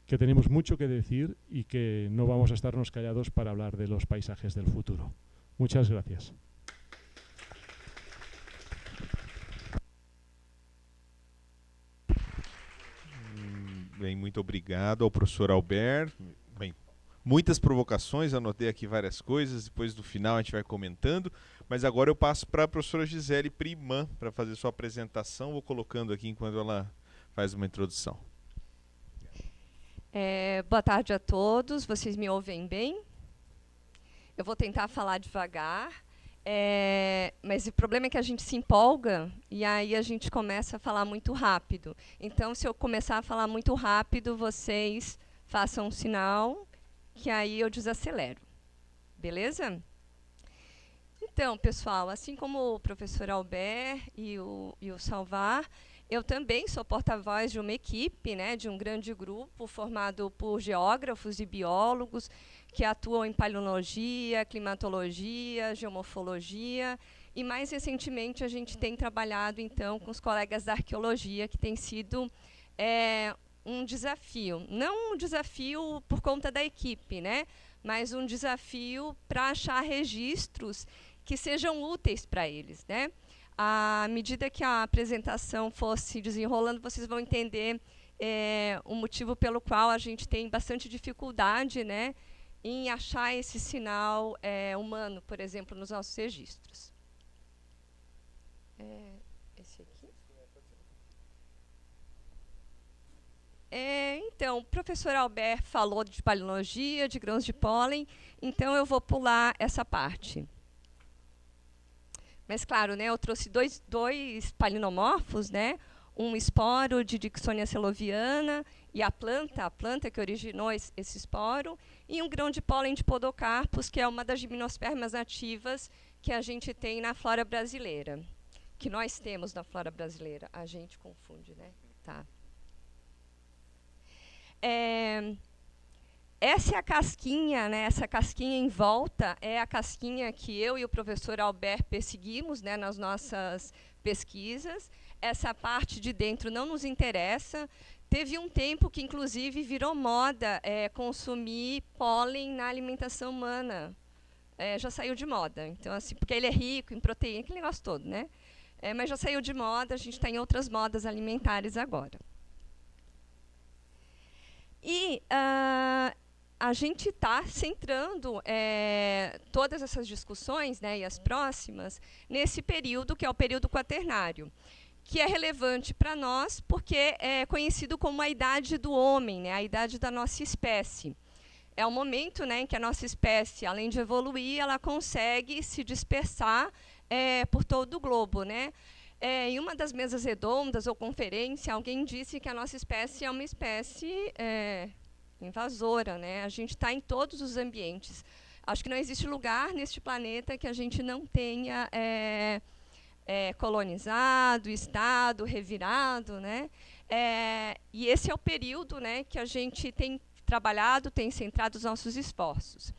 tenemos mucho que decir y que no vamos a estarnos callados para hablar de los paisajes del futuro. Muchas gracias. Bem, muito obrigado ao professor Albert. Bem, muitas provocações, anotei aqui várias coisas, depois do final a gente vai comentando, mas agora eu passo para a professora Gisele Primand para fazer sua apresentação, vou colocando aqui enquanto ela faz uma introdução. Boa tarde a todos, vocês me ouvem bem? Eu vou tentar falar devagar, mas o problema é que a gente se empolga e aí a gente começa a falar muito rápido. Então, se eu começar a falar muito rápido, vocês façam um sinal que aí eu desacelero. Beleza? Então, pessoal, assim como o professor Albert e o Salvar, eu também sou porta-voz de uma equipe, né, de um grande grupo formado por geógrafos e biólogos que atuam em paleontologia, climatologia, geomorfologia e, mais recentemente, a gente tem trabalhado, então, com os colegas da arqueologia, que tem sido um desafio. Não um desafio por conta da equipe, né, mas um desafio para achar registros que sejam úteis para eles, né? À medida que a apresentação for se desenrolando, vocês vão entender o motivo pelo qual a gente tem bastante dificuldade, né, em achar esse sinal humano, por exemplo, nos nossos registros. Esse aqui. Então, o professor Albert falou de palinologia, de grãos de pólen, então eu vou pular essa parte. Mas, claro, né, eu trouxe dois palinomorfos, né, um esporo de Dicksonia celoviana e a planta que originou esse esporo, e um grão de pólen de Podocarpus, que é uma das gimnospermas nativas que a gente tem na flora brasileira. Que nós temos na flora brasileira. A gente confunde, né? Tá. Essa é a casquinha, né? Essa casquinha em volta é a casquinha que eu e o professor Albert perseguimos, né, nas nossas pesquisas. Essa parte de dentro não nos interessa. Teve um tempo que, inclusive, virou moda consumir pólen na alimentação humana. Já saiu de moda. Então, assim, porque ele é rico em proteína, aquele negócio todo, né? Mas já saiu de moda, a gente está em outras modas alimentares agora. E a gente está centrando todas essas discussões, né, e as próximas, nesse período, que é o período quaternário, que é relevante para nós porque é conhecido como a idade do homem, né, a idade da nossa espécie. É o momento, né, em que a nossa espécie, além de evoluir, ela consegue se dispersar por todo o globo, né? Em uma das mesas redondas ou conferência, alguém disse que a nossa espécie é uma espécie invasora, né? A gente está em todos os ambientes. Acho que não existe lugar neste planeta que a gente não tenha colonizado, estado, revirado, né? E esse é o período, né, que a gente tem trabalhado, tem centrado os nossos esforços.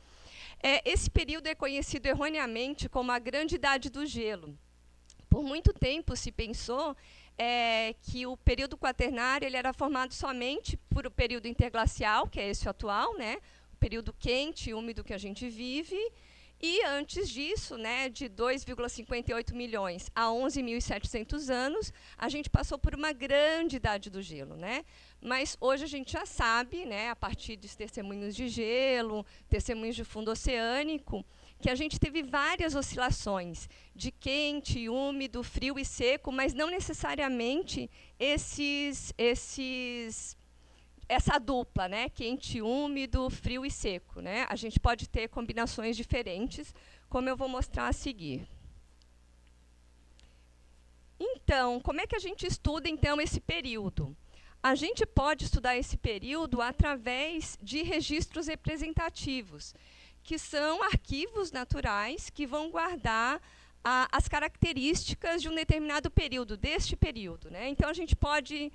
Esse período é conhecido erroneamente como a Grande Idade do Gelo. Por muito tempo se pensou que o período quaternário ele era formado somente por o período interglacial, que é esse atual, né, o período quente e úmido que a gente vive, e antes disso, né, de 2,58 milhões a 11.700 anos, a gente passou por uma grande idade do gelo, né? Mas hoje a gente já sabe, né, a partir dos testemunhos de gelo, testemunhos de fundo oceânico, que a gente teve várias oscilações de quente, úmido, frio e seco, mas não necessariamente essa dupla, né, quente, úmido, frio e seco, né? A gente pode ter combinações diferentes, como eu vou mostrar a seguir. Então, como é que a gente estuda então esse período? A gente pode estudar esse período através de registros representativos, que são arquivos naturais que vão guardar as características de um determinado período, deste período, né? Então, a gente pode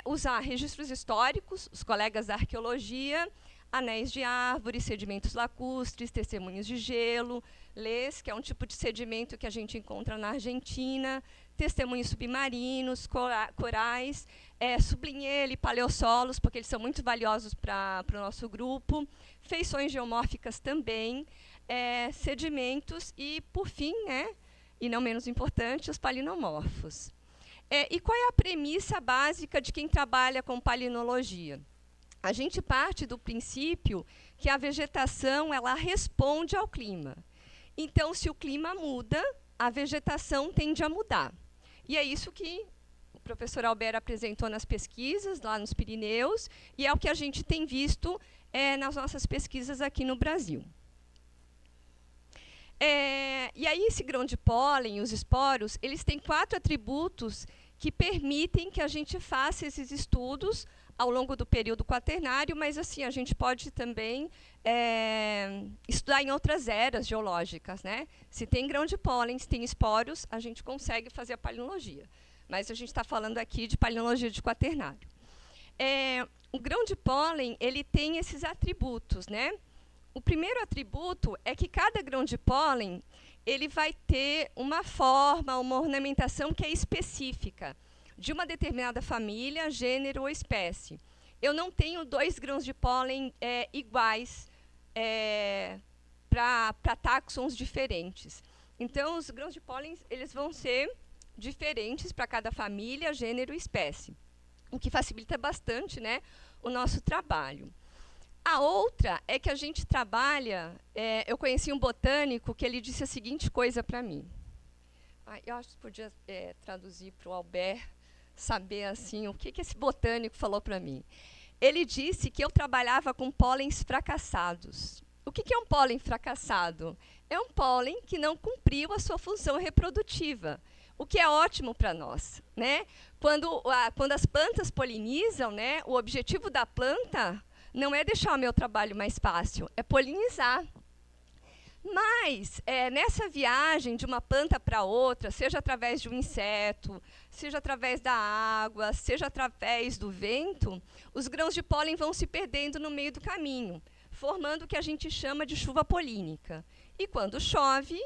usar registros históricos, os colegas da arqueologia, anéis de árvores, sedimentos lacustres, testemunhos de gelo, lês, que é um tipo de sedimento que a gente encontra na Argentina, testemunhos submarinos, corais, sublinhei ali paleossolos, porque eles são muito valiosos para o nosso grupo, feições geomórficas também, sedimentos e, por fim, né, e não menos importante, os palinomorfos. E qual é a premissa básica de quem trabalha com palinologia? A gente parte do princípio que a vegetação ela responde ao clima. Então, se o clima muda, a vegetação tende a mudar. E é isso que o professor Albert apresentou nas pesquisas, lá nos Pirineus, e é o que a gente tem visto nas nossas pesquisas aqui no Brasil. E aí, esse grão de pólen, os esporos, eles têm 4 atributos que permitem que a gente faça esses estudos ao longo do período quaternário, mas assim a gente pode também estudar em outras eras geológicas, né? Se tem grão de pólen, se tem esporos, a gente consegue fazer a palinologia. Mas a gente está falando aqui de palinologia de quaternário. O grão de pólen ele tem esses atributos, né? O primeiro atributo é que cada grão de pólen ele vai ter uma forma, uma ornamentação que é específica de uma determinada família, gênero ou espécie. Eu não tenho 2 grãos de pólen iguais para táxons diferentes. Então, os grãos de pólen eles vão ser diferentes para cada família, gênero e espécie. o que facilita bastante, né, o nosso trabalho. A outra é que a gente trabalha... eu conheci um botânico que ele disse a seguinte coisa para mim. Eu acho que podia traduzir para o Albert saber assim, o que esse botânico falou para mim. Ele disse que eu trabalhava com pólens fracassados. O que é um pólen fracassado? É um pólen que não cumpriu a sua função reprodutiva, o que é ótimo para nós, né? Quando as plantas polinizam, né, o objetivo da planta não é deixar o meu trabalho mais fácil, é polinizar. Mas, nessa viagem de uma planta para outra, seja através de um inseto, seja através da água, seja através do vento, os grãos de pólen vão se perdendo no meio do caminho, formando o que a gente chama de chuva polínica. E quando chove,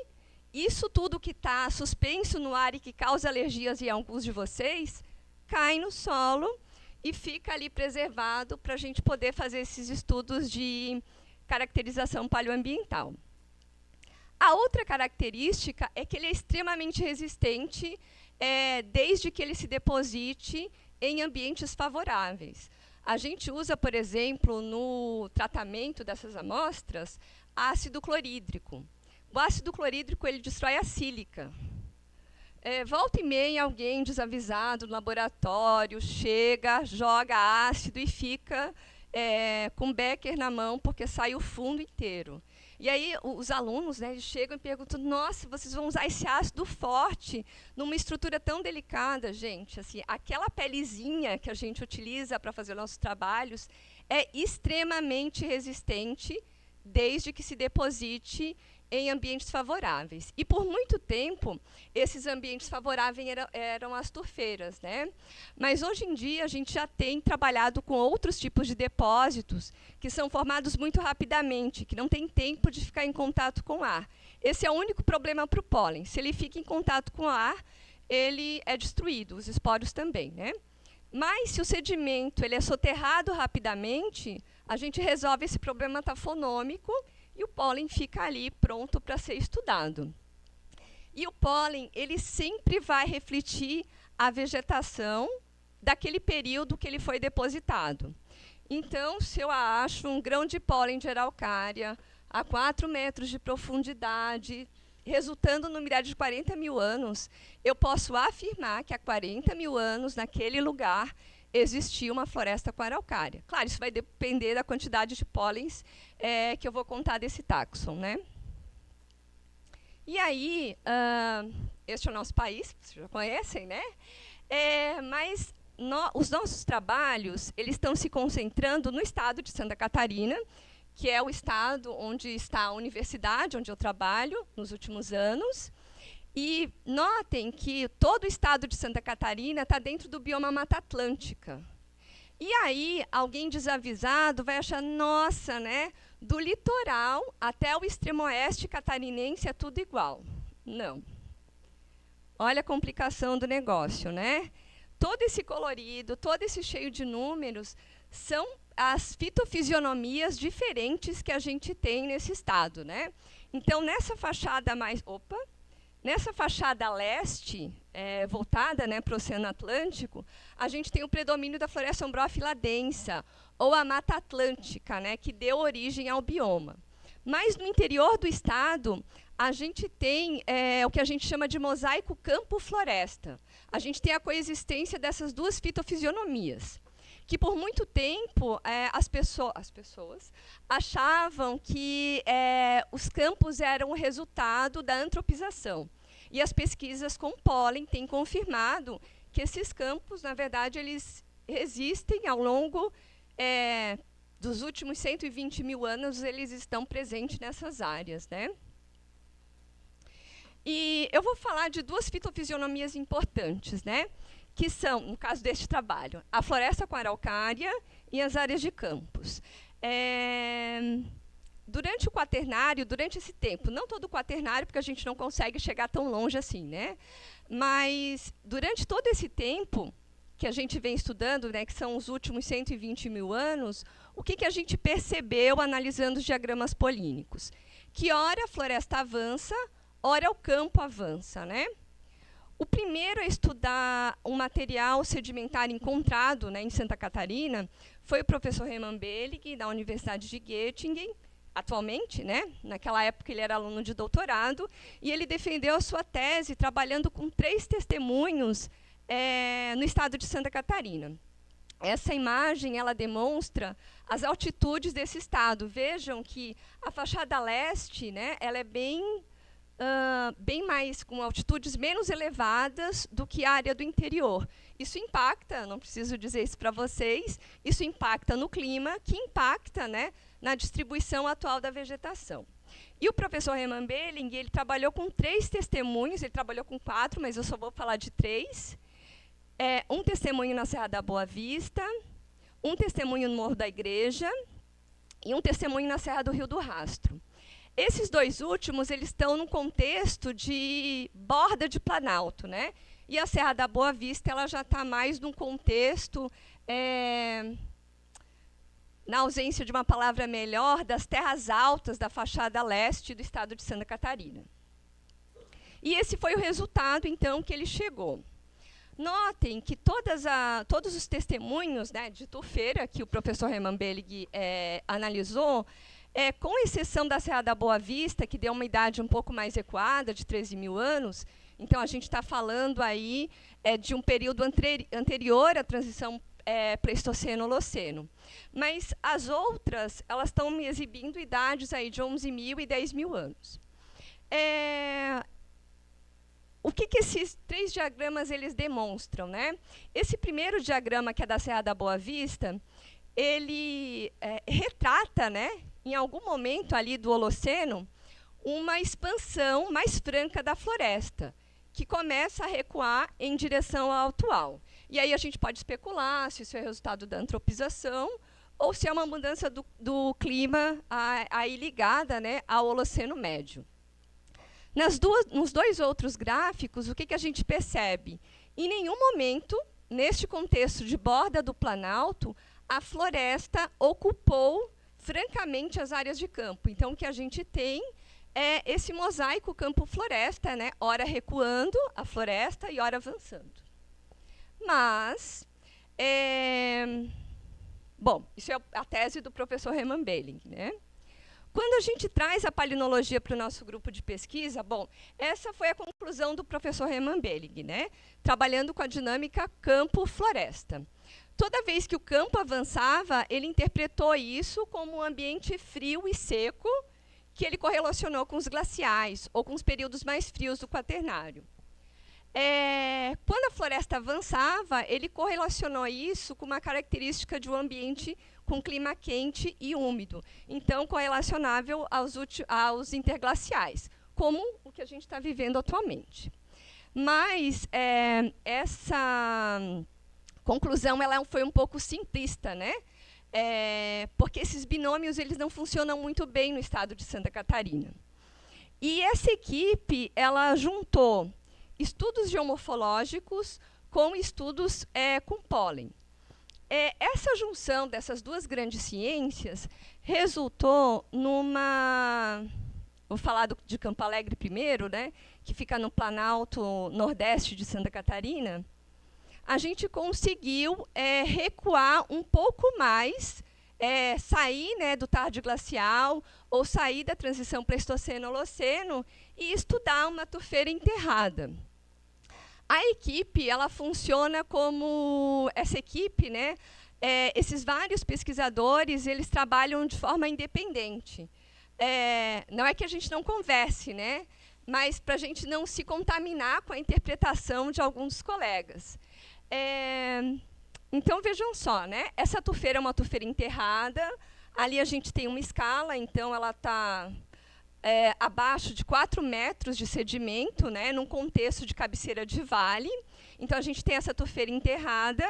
isso tudo que está suspenso no ar e que causa alergias em alguns de vocês, cai no solo e fica ali preservado para a gente poder fazer esses estudos de caracterização paleoambiental. A outra característica é que ele é extremamente resistente desde que ele se deposite em ambientes favoráveis. A gente usa, por exemplo, no tratamento dessas amostras, ácido clorídrico. O ácido clorídrico ele destrói a sílica. Volta e meia, alguém desavisado no laboratório chega, joga ácido e fica com Becker na mão, porque sai o fundo inteiro. E aí os alunos, né, eles chegam e perguntam, nossa, vocês vão usar esse ácido forte numa estrutura tão delicada, gente. Assim, aquela pelezinha que a gente utiliza para fazer nossos trabalhos é extremamente resistente desde que se deposite em ambientes favoráveis. E, por muito tempo, esses ambientes favoráveis eram as turfeiras, né? Mas, hoje em dia, a gente já tem trabalhado com outros tipos de depósitos que são formados muito rapidamente, que não tem tempo de ficar em contato com o ar. Esse é o único problema para o pólen. Se ele fica em contato com o ar, ele é destruído, os esporos também, né? Mas, se o sedimento ele é soterrado rapidamente, a gente resolve esse problema tafonômico e o pólen fica ali pronto para ser estudado. E o pólen ele sempre vai refletir a vegetação daquele período que ele foi depositado. Então, se eu acho um grão de pólen de araucária a 4 metros de profundidade, resultando numa idade de 40 mil anos, eu posso afirmar que há 40 mil anos, naquele lugar, existia uma floresta com araucária. Claro, isso vai depender da quantidade de pólens que eu vou contar desse táxon, né? E aí, este é o nosso país, vocês já conhecem, né? Mas os nossos trabalhos eles estão se concentrando no estado de Santa Catarina, que é o estado onde está a universidade, onde eu trabalho nos últimos anos. E notem que todo o estado de Santa Catarina está dentro do bioma Mata Atlântica. E aí, alguém desavisado vai achar, nossa, né, do litoral até o extremo oeste catarinense é tudo igual. Não. Olha a complicação do negócio, né? Todo esse colorido, todo esse cheio de números, são as fitofisionomias diferentes que a gente tem nesse estado, né? Então, nessa fachada mais... Nessa fachada leste, voltada, né, para o Oceano Atlântico, a gente tem o predomínio da floresta ombrófila densa, ou a Mata Atlântica, né, que deu origem ao bioma. Mas, no interior do estado, a gente tem o que a gente chama de mosaico campo-floresta. A gente tem a coexistência dessas duas fitofisionomias, que, por muito tempo, as pessoas achavam que os campos eram o resultado da antropização. E as pesquisas com pólen têm confirmado que esses campos, na verdade, eles existem ao longo dos últimos 120 mil anos, eles estão presentes nessas áreas, né? E eu vou falar de duas fitofisionomias importantes, né? Que são, no caso deste trabalho, a floresta com araucária e as áreas de campos. Durante o quaternário, durante esse tempo, não todo o quaternário, porque a gente não consegue chegar tão longe assim, né? Mas, durante todo esse tempo que a gente vem estudando, né, que são os últimos 120 mil anos, o que a gente percebeu analisando os diagramas polínicos? Que ora a floresta avança, ora o campo avança, né? O primeiro a estudar um material sedimentar encontrado, né, em Santa Catarina foi o professor Hermann Behling, da Universidade de Göttingen, atualmente, né? Naquela época ele era aluno de doutorado, e ele defendeu a sua tese trabalhando com 3 testemunhos no estado de Santa Catarina. Essa imagem ela demonstra as altitudes desse estado. Vejam que a fachada leste, né, ela é bem mais com altitudes menos elevadas do que a área do interior. Isso impacta, não preciso dizer isso para vocês, isso impacta no clima, que impacta, né, na distribuição atual da vegetação. E o professor Hermann Behling, ele trabalhou com 3 testemunhos, ele trabalhou com 4, mas eu só vou falar de 3. Um testemunho na Serra da Boa Vista, um testemunho no Morro da Igreja e um testemunho na Serra do Rio do Rastro. Esses 2 últimos, eles estão num contexto de borda de planalto, né? E a Serra da Boa Vista ela já está mais num contexto, na ausência de uma palavra melhor, das terras altas da fachada leste do estado de Santa Catarina. E esse foi o resultado, então, que ele chegou. Notem que todos os testemunhos, né, de tufeira que o professor Hermann Behling analisou, com exceção da Serra da Boa Vista, que deu uma idade um pouco mais recuada, de 13 mil anos, então a gente está falando aí de um período anterior à transição Pleistoceno-Holoceno. Mas as outras, elas estão me exibindo idades aí de 11 mil e 10 mil anos. O que esses 3 diagramas eles demonstram, né? Esse primeiro diagrama, que é da Serra da Boa Vista, ele retrata, né, em algum momento ali do Holoceno, uma expansão mais franca da floresta, que começa a recuar em direção ao atual. E aí a gente pode especular se isso é resultado da antropização ou se é uma mudança do clima aí ligada, né, ao Holoceno Médio. Nos 2 outros gráficos, o que a gente percebe? Em nenhum momento, neste contexto de borda do Planalto, a floresta ocupou francamente as áreas de campo. Então, o que a gente tem é esse mosaico campo-floresta, né? Ora recuando a floresta e ora avançando. Mas, bom, isso é a tese do professor Hermann Behling, né? Quando a gente traz a palinologia para o nosso grupo de pesquisa, bom, essa foi a conclusão do professor Hermann Behling, né? Trabalhando com a dinâmica campo-floresta. Toda vez que o campo avançava, ele interpretou isso como um ambiente frio e seco, que ele correlacionou com os glaciais, ou com os períodos mais frios do Quaternário. Quando a floresta avançava, ele correlacionou isso com uma característica de um ambiente com clima quente e úmido, então correlacionável aos interglaciais, como o que a gente está vivendo atualmente. Mas essa conclusão ela foi um pouco simplista, né? Porque esses binômios eles não funcionam muito bem no estado de Santa Catarina. E essa equipe ela juntou estudos geomorfológicos com estudos com pólen. Essa junção dessas 2 grandes ciências resultou numa... Vou falar de Campo Alegre primeiro, né, que fica no Planalto Nordeste de Santa Catarina. A gente conseguiu recuar um pouco mais, sair, né, do tardiglacial ou sair da transição Pleistoceno-Holoceno e estudar uma tufeira enterrada. A equipe ela funciona como essa equipe, né? Esses vários pesquisadores eles trabalham de forma independente. Não é que a gente não converse, né? Mas para a gente não se contaminar com a interpretação de alguns dos colegas. Então vejam só, né? Essa tufeira é uma tufeira enterrada. Ali a gente tem uma escala, então ela está abaixo de 4 metros de sedimento, né, num contexto de cabeceira de vale. Então, a gente tem essa tufeira enterrada,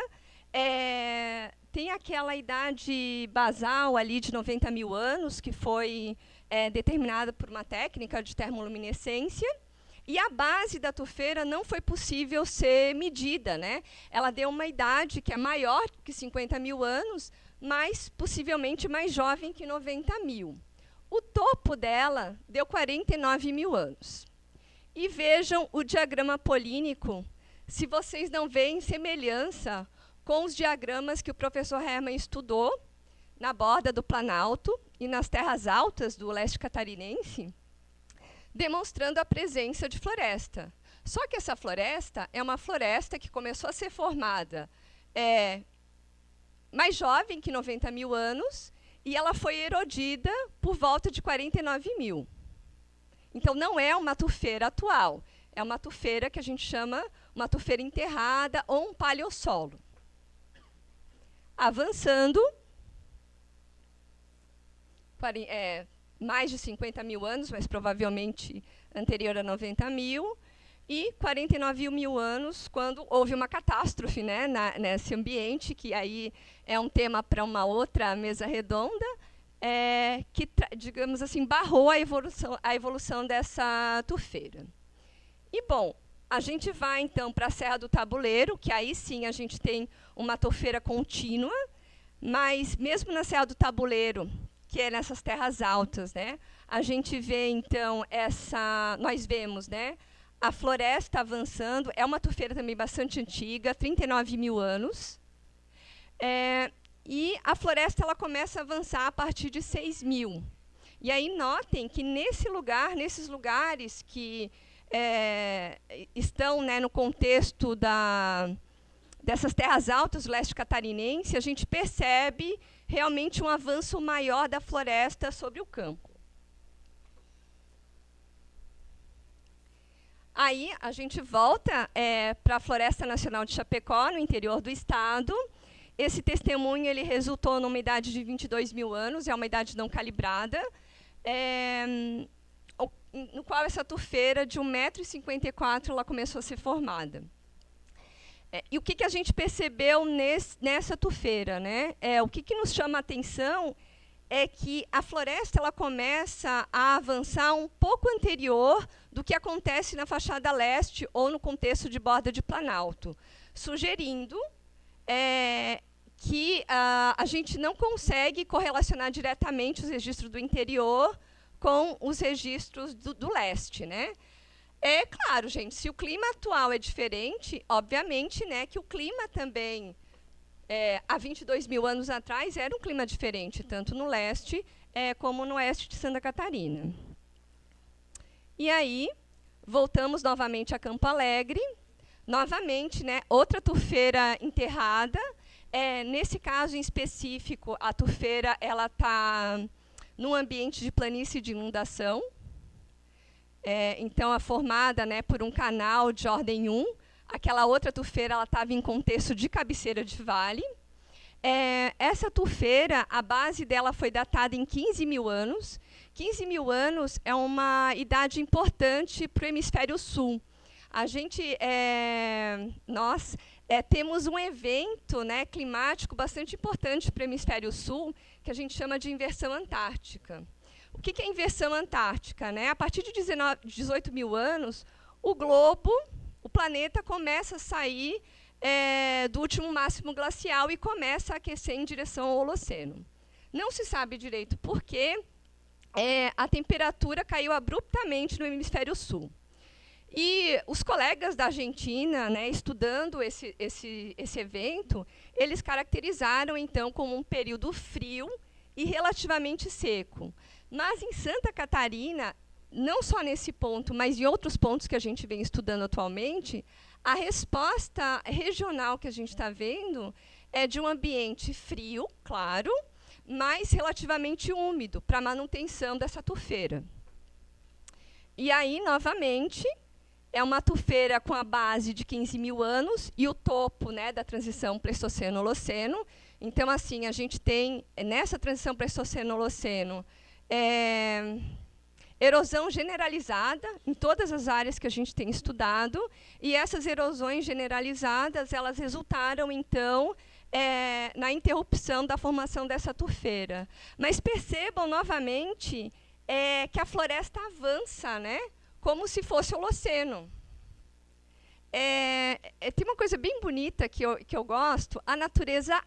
tem aquela idade basal ali de 90 mil anos, que foi determinada por uma técnica de termoluminescência, e a base da tufeira não foi possível ser medida, né? Ela deu uma idade que é maior que 50 mil anos, mas possivelmente mais jovem que 90 mil. O topo dela deu 49 mil anos. E vejam o diagrama polínico, se vocês não veem semelhança com os diagramas que o professor Hermann estudou na borda do Planalto e nas terras altas do leste catarinense, demonstrando a presença de floresta. Só que essa floresta é uma floresta que começou a ser formada mais jovem que 90 mil anos, e ela foi erodida por volta de 49 mil. Então, não é uma tufeira atual, é uma tufeira que a gente chama uma tufeira enterrada ou um paleossolo. Avançando, mais de 50 mil anos, mas provavelmente anterior a 90 mil, e 49 mil anos, quando houve uma catástrofe, né, nesse ambiente, que aí é um tema para uma outra mesa redonda, que, digamos assim, barrou a evolução dessa tufeira. E, bom, a gente vai, então, para a Serra do Tabuleiro, que aí sim a gente tem uma tufeira contínua, mas mesmo na Serra do Tabuleiro, que é nessas terras altas, né, a gente vê, então, nós vemos, né, a floresta avançando. É uma tufeira também bastante antiga, 39 mil anos. E a floresta ela começa a avançar a partir de 6 mil. E aí notem que nesses lugares que estão, né, no contexto dessas terras altas do leste catarinense, a gente percebe realmente um avanço maior da floresta sobre o campo. Aí a gente volta para a Floresta Nacional de Chapecó, no interior do estado. Esse testemunho ele resultou numa idade de 22 mil anos, é uma idade não calibrada, no qual essa tufeira de 1,54 m ela começou a ser formada. E o que a gente percebeu nessa tufeira, né? O que nos chama a atenção é que a floresta ela começa a avançar um pouco anterior do que acontece na fachada leste ou no contexto de borda de Planalto, sugerindo que a gente não consegue correlacionar diretamente os registros do interior com os registros do leste, né? É claro, gente, se o clima atual é diferente, obviamente, né, que o clima também, há 22 mil anos atrás, era um clima diferente, tanto no leste como no oeste de Santa Catarina. E aí, voltamos novamente a Campo Alegre. Novamente, né, outra tufeira enterrada. Nesse caso em específico, a tufeira está num ambiente de planície de inundação. Então, é formada, né, por um canal de ordem 1. Aquela outra tufeira estava em contexto de cabeceira de vale. Essa tufeira, a base dela foi datada em 15 mil anos. 15 mil anos é uma idade importante para o hemisfério sul. A gente, nós temos um evento, né, climático bastante importante para o hemisfério sul, que a gente chama de inversão antártica. O que é inversão antártica, né? A partir de 18 mil anos, o globo, o planeta, começa a sair do último máximo glacial e começa a aquecer em direção ao Holoceno. Não se sabe direito por quê. A temperatura caiu abruptamente no hemisfério sul. E os colegas da Argentina, né, estudando esse evento, eles caracterizaram, então, como um período frio e relativamente seco. Mas, em Santa Catarina, não só nesse ponto, mas em outros pontos que a gente vem estudando atualmente, a resposta regional que a gente está vendo é de um ambiente frio, claro, mas relativamente úmido, para a manutenção dessa tufeira. E aí, novamente, é uma tufeira com a base de 15 mil anos e o topo, né, da transição Pleistoceno-Holoceno. Então, assim, a gente tem, nessa transição Pleistoceno-Holoceno, erosão generalizada em todas as áreas que a gente tem estudado, e essas erosões generalizadas, elas resultaram, então, na interrupção da formação dessa tufeira. Mas percebam, novamente, que a floresta avança, né, como se fosse o Holoceno. Tem uma coisa bem bonita que eu gosto, a natureza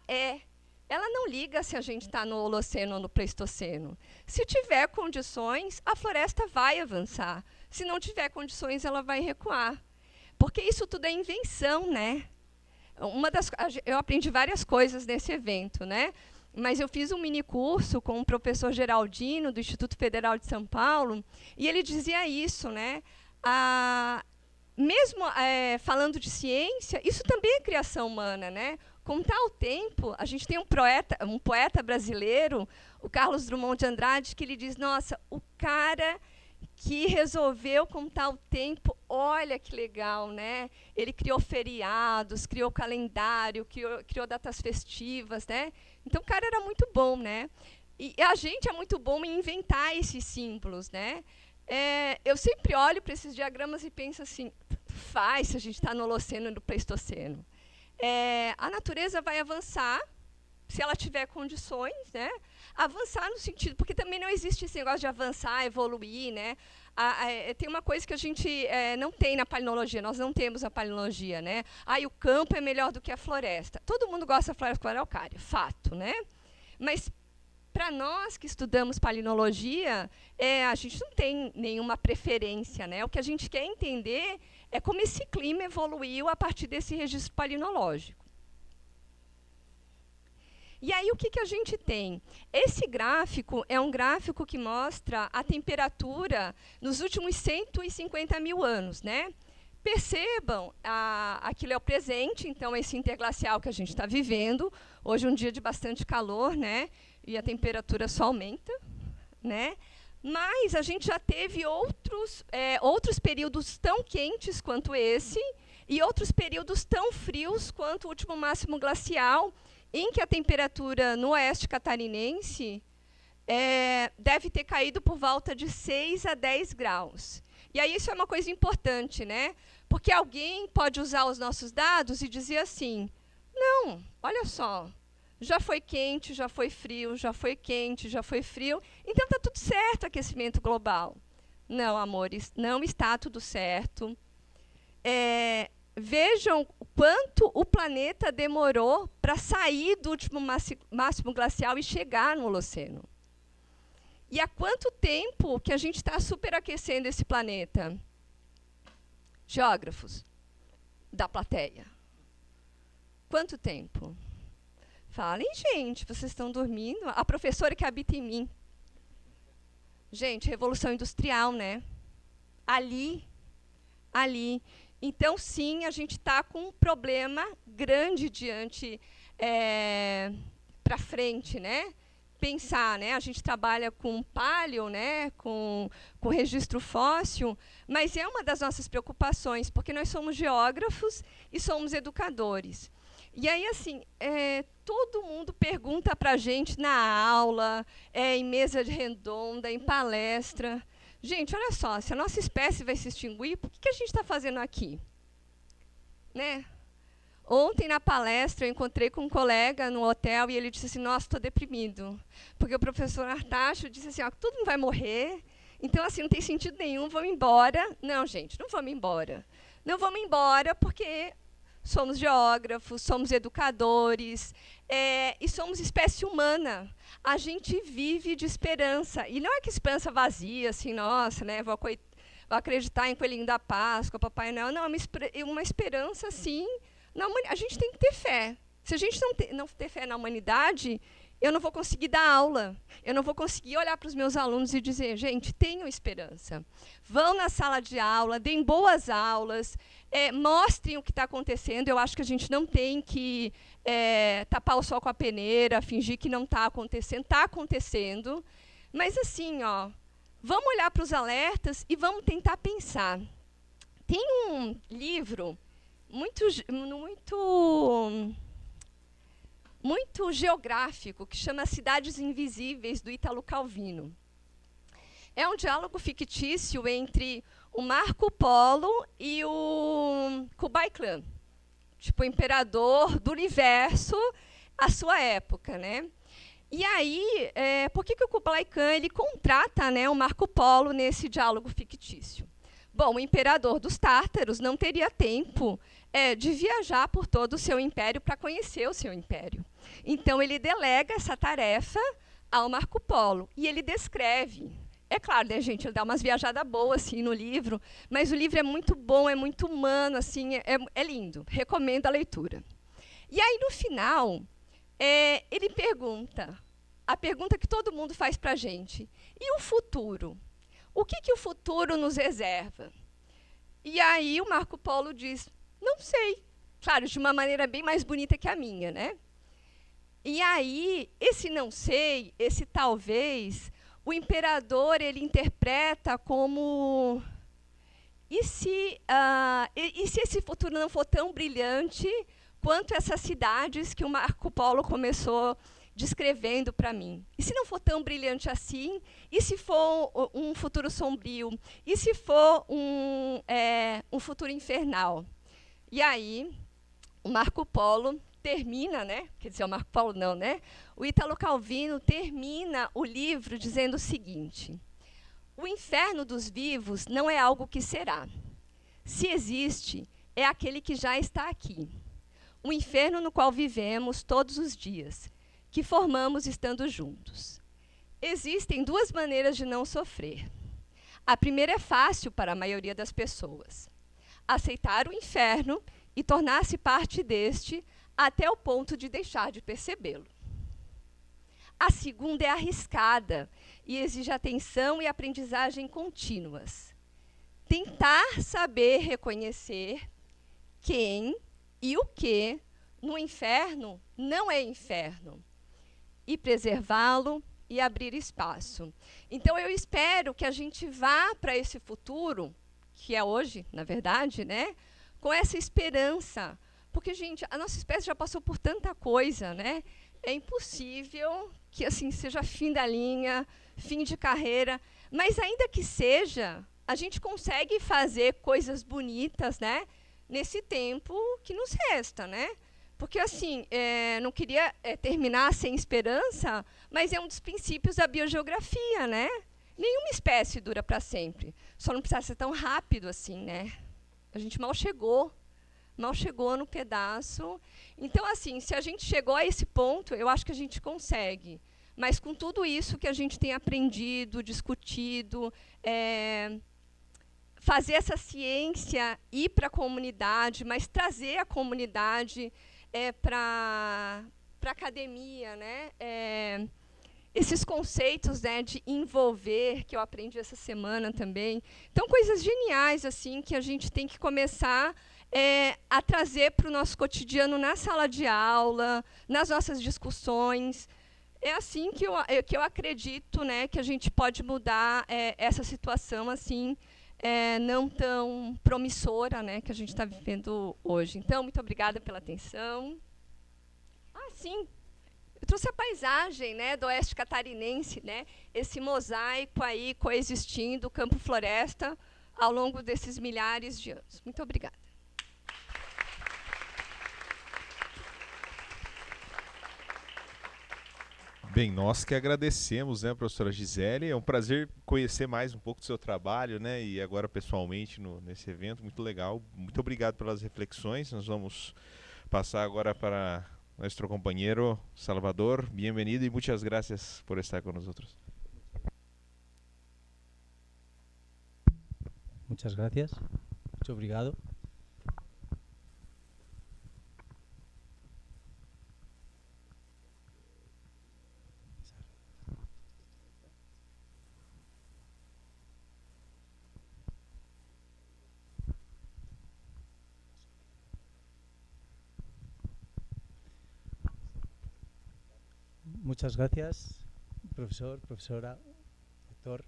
ela não liga se a gente está no Holoceno ou no Pleistoceno. Se tiver condições, a floresta vai avançar. Se não tiver condições, ela vai recuar. Porque isso tudo é invenção, né? Eu aprendi várias coisas nesse evento, né? Mas eu fiz um mini curso com o professor Geraldino, do Instituto Federal de São Paulo, e ele dizia isso, né? Mesmo falando de ciência, isso também é criação humana, né? Contar o tempo, a gente tem um poeta brasileiro, o Carlos Drummond de Andrade, que ele diz, nossa, o cara que resolveu contar o tempo, olha que legal, né? Ele criou feriados, criou calendário, criou datas festivas, né? Então, o cara era muito bom, né? E a gente é muito bom em inventar esses símbolos, né? Eu sempre olho para esses diagramas e penso assim, faz se a gente está no Holoceno e no Pleistoceno. A natureza vai avançar, se ela tiver condições, né? Avançar no sentido, porque também não existe esse negócio de avançar, evoluir, né? Tem uma coisa que a gente não tem na palinologia, nós não temos a palinologia, né? O campo é melhor do que a floresta. Todo mundo gosta da floresta araucária, fato, né? Mas para nós que estudamos palinologia, a gente não tem nenhuma preferência, né? O que a gente quer entender é como esse clima evoluiu a partir desse registro palinológico. E aí, o que a gente tem? Esse gráfico é um gráfico que mostra a temperatura nos últimos 150 mil anos, né? Percebam, aquilo é o presente, então, esse interglacial que a gente está vivendo. Hoje é um dia de bastante calor, né? E a temperatura só aumenta, né? Mas a gente já teve outros períodos tão quentes quanto esse e outros períodos tão frios quanto o último máximo glacial, em que a temperatura no oeste catarinense deve ter caído por volta de 6 a 10 graus. E aí isso é uma coisa importante, né? Porque alguém pode usar os nossos dados e dizer assim, não, olha só, já foi quente, já foi frio, já foi quente, já foi frio, então está tudo certo, aquecimento global. Não, amores, não está tudo certo. Vejam quanto o planeta demorou para sair do último máximo glacial e chegar no Holoceno. E há quanto tempo que a gente está superaquecendo esse planeta? Geógrafos da plateia. Quanto tempo? Falem, gente, vocês estão dormindo? A professora que habita em mim. Gente, Revolução Industrial, né? Ali. Então, sim, a gente está com um problema grande para frente, né? Pensar, né? A gente trabalha com paleo, né? Com registro fóssil, mas é uma das nossas preocupações, porque nós somos geógrafos e somos educadores. E aí, assim, todo mundo pergunta para a gente na aula, em mesa redonda, em palestra. Gente, olha só, se a nossa espécie vai se extinguir, por que a gente está fazendo aqui? Né? Ontem, na palestra, eu encontrei com um colega no hotel e ele disse assim, nossa, estou deprimido. Porque o professor Artacho disse assim, todo mundo vai morrer, então, assim, não tem sentido nenhum, vamos embora. Não, gente, não vamos embora. Não vamos embora porque somos geógrafos, somos educadores, e somos espécie humana. A gente vive de esperança. E não é que esperança vazia, assim, nossa, né, vou acreditar em Coelhinho da Páscoa, Papai Noel. Não, é uma esperança, sim. A gente tem que ter fé. Se a gente não ter fé na humanidade, eu não vou conseguir dar aula. Eu não vou conseguir olhar para os meus alunos e dizer, gente, tenham esperança. Vão na sala de aula, deem boas aulas, mostrem o que está acontecendo. Eu acho que a gente não tem que tapar o sol com a peneira, fingir que não está acontecendo. Está acontecendo. Mas, assim, vamos olhar para os alertas e vamos tentar pensar. Tem um livro muito geográfico, que chama Cidades Invisíveis, do Ítalo Calvino. É um diálogo fictício entre o Marco Polo e o Kublai Khan, tipo, o imperador do universo à sua época, né? E aí, por que o Kublai Khan ele contrata, né, o Marco Polo nesse diálogo fictício? Bom, o imperador dos tártaros não teria tempo de viajar por todo o seu império para conhecer o seu império. Então, ele delega essa tarefa ao Marco Polo. E ele descreve É claro, né, gente, ele dá umas viajadas boas assim, no livro, mas o livro é muito bom, é muito humano, assim, é lindo. Recomendo a leitura. E aí, no final, ele pergunta, a pergunta que todo mundo faz para a gente: e o futuro? O que o futuro nos reserva? E aí o Marco Polo diz: não sei. Claro, de uma maneira bem mais bonita que a minha, né? E aí, esse não sei, esse talvez, o imperador ele interpreta como: e se esse futuro não for tão brilhante quanto essas cidades que o Marco Polo começou descrevendo para mim? E se não for tão brilhante assim? E se for um futuro sombrio? E se for um futuro infernal? E aí, o Marco Polo termina, né? Quer dizer, o Marco Polo não, né? O Ítalo Calvino termina o livro dizendo o seguinte: o inferno dos vivos não é algo que será. Se existe, é aquele que já está aqui. O inferno no qual vivemos todos os dias, que formamos estando juntos. Existem duas maneiras de não sofrer. A primeira é fácil para a maioria das pessoas: aceitar o inferno e tornar-se parte deste até o ponto de deixar de percebê-lo. A segunda é arriscada e exige atenção e aprendizagem contínuas. Tentar saber reconhecer quem e o que no inferno não é inferno, e preservá-lo e abrir espaço. Então, eu espero que a gente vá para esse futuro, que é hoje, na verdade, né, com essa esperança. Porque, gente, a nossa espécie já passou por tanta coisa, né? É impossível que assim seja fim da linha, fim de carreira. Mas, ainda que seja, a gente consegue fazer coisas bonitas, né, nesse tempo que nos resta, né? Porque, assim, não queria terminar sem esperança, mas é um dos princípios da biogeografia, né? Nenhuma espécie dura para sempre. Só não precisa ser tão rápido assim, né? A gente mal chegou no pedaço. Então, assim, se a gente chegou a esse ponto, eu acho que a gente consegue. Mas com tudo isso que a gente tem aprendido, discutido, fazer essa ciência ir para a comunidade, mas trazer a comunidade para a academia, né? Esses conceitos, né, de envolver, que eu aprendi essa semana também. Então, coisas geniais assim que a gente tem que começar a trazer para o nosso cotidiano na sala de aula, nas nossas discussões. É assim que eu acredito, né, que a gente pode mudar essa situação assim, não tão promissora, né, que a gente está vivendo hoje. Então, muito obrigada pela atenção. Sim, eu trouxe a paisagem, né, do oeste catarinense, né, esse mosaico aí coexistindo, campo-floresta, ao longo desses milhares de anos. Muito obrigada. Bem, nós que agradecemos, né, professora Gisele. É um prazer conhecer mais um pouco do seu trabalho, né, e agora pessoalmente nesse evento, muito legal. Muito obrigado pelas reflexões. Nós vamos passar agora para nosso companheiro Salvador. Bem-vindo e muitas gracias por estar com nós. Muchas gracias. Muito obrigado. Muchas gracias, profesor, profesora, doctor.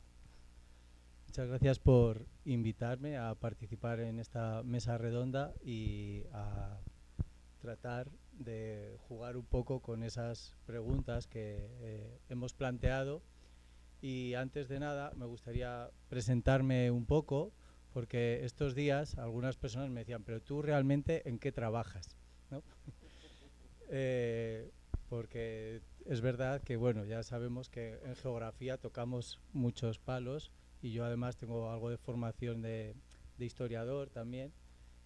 Muchas gracias por invitarme a participar en esta mesa redonda y a tratar de jugar un poco con esas preguntas que hemos planteado. Y antes de nada me gustaría presentarme un poco, porque estos días algunas personas me decían: pero tú realmente ¿en qué trabajas? ¿No? Porque es verdad que, bueno, ya sabemos que en geografía tocamos muchos palos, y yo además tengo algo de formación de historiador también,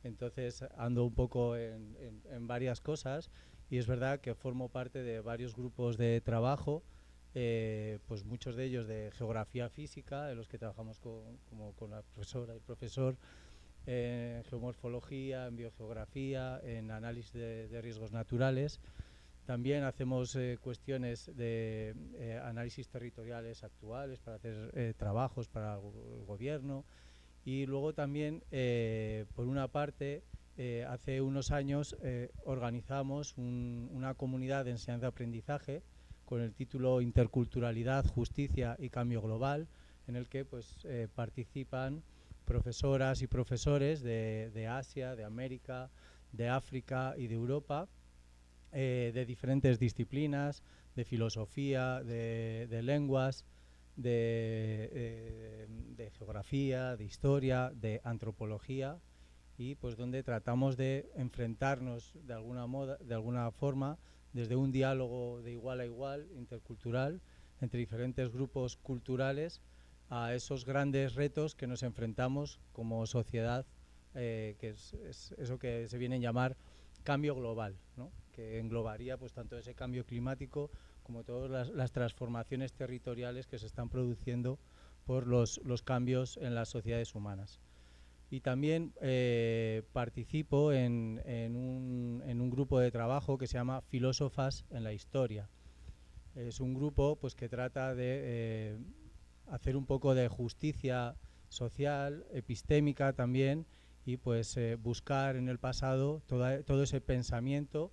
entonces ando un poco en varias cosas, y es verdad que formo parte de varios grupos de trabajo pues muchos de ellos de geografía física, en los que trabajamos con la profesora y el profesor, en geomorfología, en biogeografía, en análisis de riesgos naturales. También hacemos cuestiones de análisis territoriales actuales para hacer trabajos para el gobierno. Y luego también, por una parte, hace unos años organizamos una comunidad de enseñanza-aprendizaje con el título Interculturalidad, Justicia y Cambio Global, en el que pues, participan profesoras y profesores de Asia, de América, de África y de Europa, de diferentes disciplinas, de filosofía, de lenguas, de geografía, de historia, de antropología, y pues donde tratamos de enfrentarnos de alguna forma desde un diálogo de igual a igual, intercultural, entre diferentes grupos culturales, a esos grandes retos que nos enfrentamos como sociedad, que es eso que se viene a llamar cambio global, ¿no? Que englobaría pues tanto ese cambio climático como todas las transformaciones territoriales que se están produciendo por los cambios en las sociedades humanas. Y también participo en un grupo de trabajo que se llama Filósofas en la Historia. Es un grupo pues, que trata de hacer un poco de justicia social, epistémica también, y pues buscar en el pasado todo ese pensamiento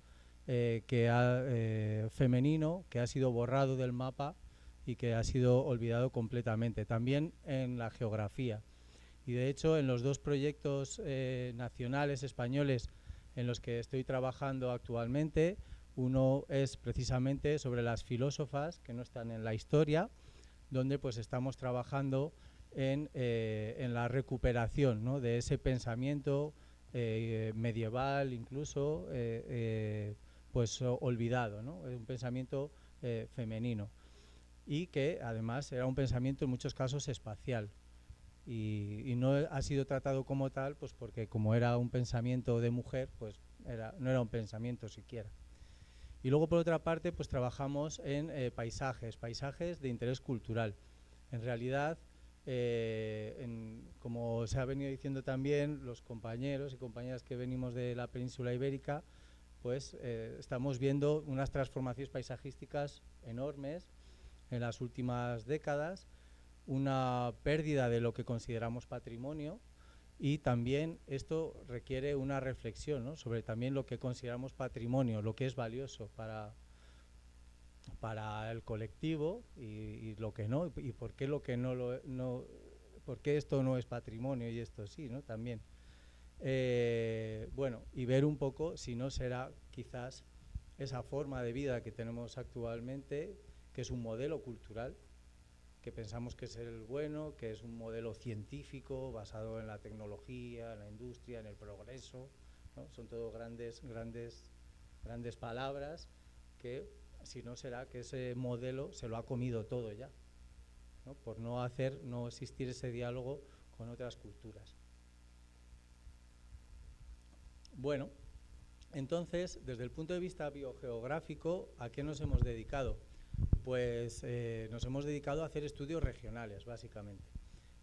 femenino que ha sido borrado del mapa y que ha sido olvidado completamente. También en la geografía. Y de hecho en los dos proyectos nacionales españoles en los que estoy trabajando actualmente, uno es precisamente sobre las filósofas que no están en la historia, donde pues estamos trabajando en la recuperación, ¿no? De ese pensamiento medieval incluso pues olvidado, ¿no? Un pensamiento femenino, y que además era un pensamiento en muchos casos espacial. Y no ha sido tratado como tal, pues porque como era un pensamiento de mujer, pues no era un pensamiento siquiera. Y luego por otra parte, pues trabajamos en paisajes de interés cultural. En realidad, como se ha venido diciendo también, los compañeros y compañeras que venimos de la península ibérica, pues estamos viendo unas transformaciones paisajísticas enormes en las últimas décadas, una pérdida de lo que consideramos patrimonio, y también esto requiere una reflexión, ¿no? Sobre también lo que consideramos patrimonio, lo que es valioso para el colectivo y lo que no, y por qué lo que por qué esto no es patrimonio y esto sí, ¿no? También. Bueno, y ver un poco si no será quizás esa forma de vida que tenemos actualmente, que es un modelo cultural, que pensamos que es el bueno, que es un modelo científico basado en la tecnología, en la industria, en el progreso, ¿no? Son todo grandes palabras que, si no, será que ese modelo se lo ha comido todo ya, ¿no? Por no existir ese diálogo con otras culturas. Bueno, entonces, desde el punto de vista biogeográfico, ¿a qué nos hemos dedicado? Pues nos hemos dedicado a hacer estudios regionales, básicamente,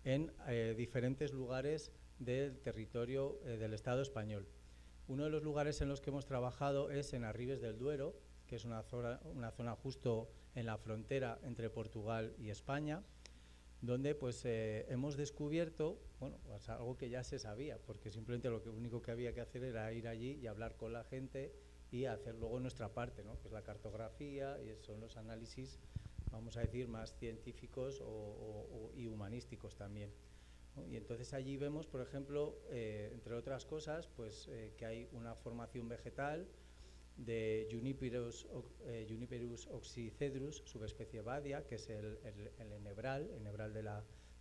en diferentes lugares del territorio del Estado español. Uno de los lugares en los que hemos trabajado es en Arribes del Duero, que es una zona justo en la frontera entre Portugal y España, donde pues hemos descubierto, bueno, pues algo que ya se sabía, porque simplemente lo único que había que hacer era ir allí y hablar con la gente y hacer luego nuestra parte, ¿no? Que es la cartografía y son los análisis, vamos a decir, más científicos y humanísticos también, ¿no? Y entonces allí vemos, por ejemplo, entre otras cosas, pues que hay una formación vegetal de Juniperus oxycedrus, subespecie Badia, que es el enebral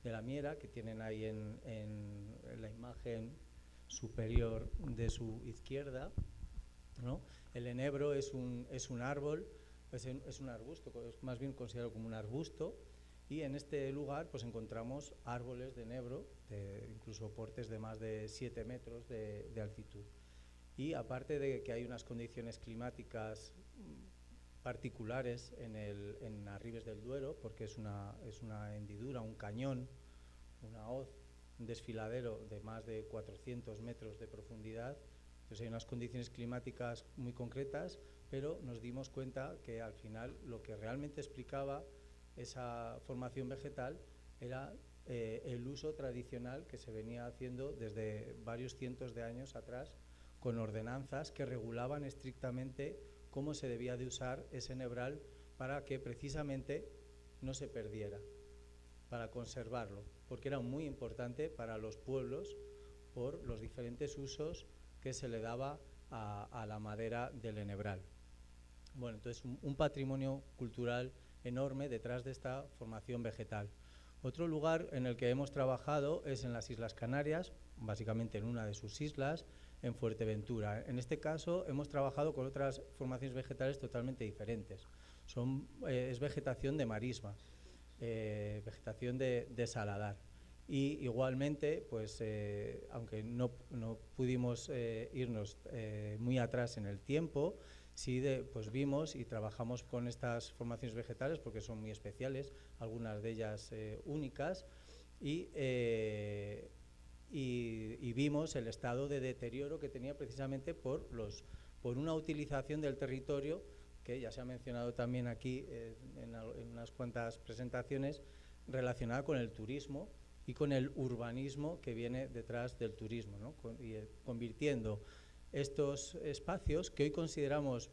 de la miera, que tienen ahí en la imagen superior de su izquierda, ¿no? El enebro es un árbol, es un arbusto, es más bien considerado como un arbusto, y en este lugar pues encontramos árboles de enebro, incluso portes de más de 7 metros de altitud. Y aparte de que hay unas condiciones climáticas particulares en Arribes del Duero, porque es una hendidura, un cañón, una hoz, un desfiladero de más de 400 metros de profundidad. Entonces hay unas condiciones climáticas muy concretas, pero nos dimos cuenta que al final lo que realmente explicaba esa formación vegetal era el uso tradicional que se venía haciendo desde varios cientos de años atrás, con ordenanzas que regulaban estrictamente cómo se debía de usar ese nebral para que precisamente no se perdiera, para conservarlo, porque era muy importante para los pueblos por los diferentes usos que se le daba a la madera del enebral. Bueno, entonces un patrimonio cultural enorme detrás de esta formación vegetal. Otro lugar en el que hemos trabajado es en las Islas Canarias, básicamente en una de sus islas, en Fuerteventura. En este caso hemos trabajado con otras formaciones vegetales totalmente diferentes. Es vegetación de marisma, vegetación de saladar. Y igualmente, pues, aunque no pudimos irnos muy atrás en el tiempo, sí pues vimos y trabajamos con estas formaciones vegetales porque son muy especiales, algunas de ellas únicas, y vimos el estado de deterioro que tenía precisamente por una utilización del territorio que ya se ha mencionado también aquí en unas cuantas presentaciones, relacionada con el turismo y con el urbanismo que viene detrás del turismo, ¿no? Convirtiendo estos espacios que hoy consideramos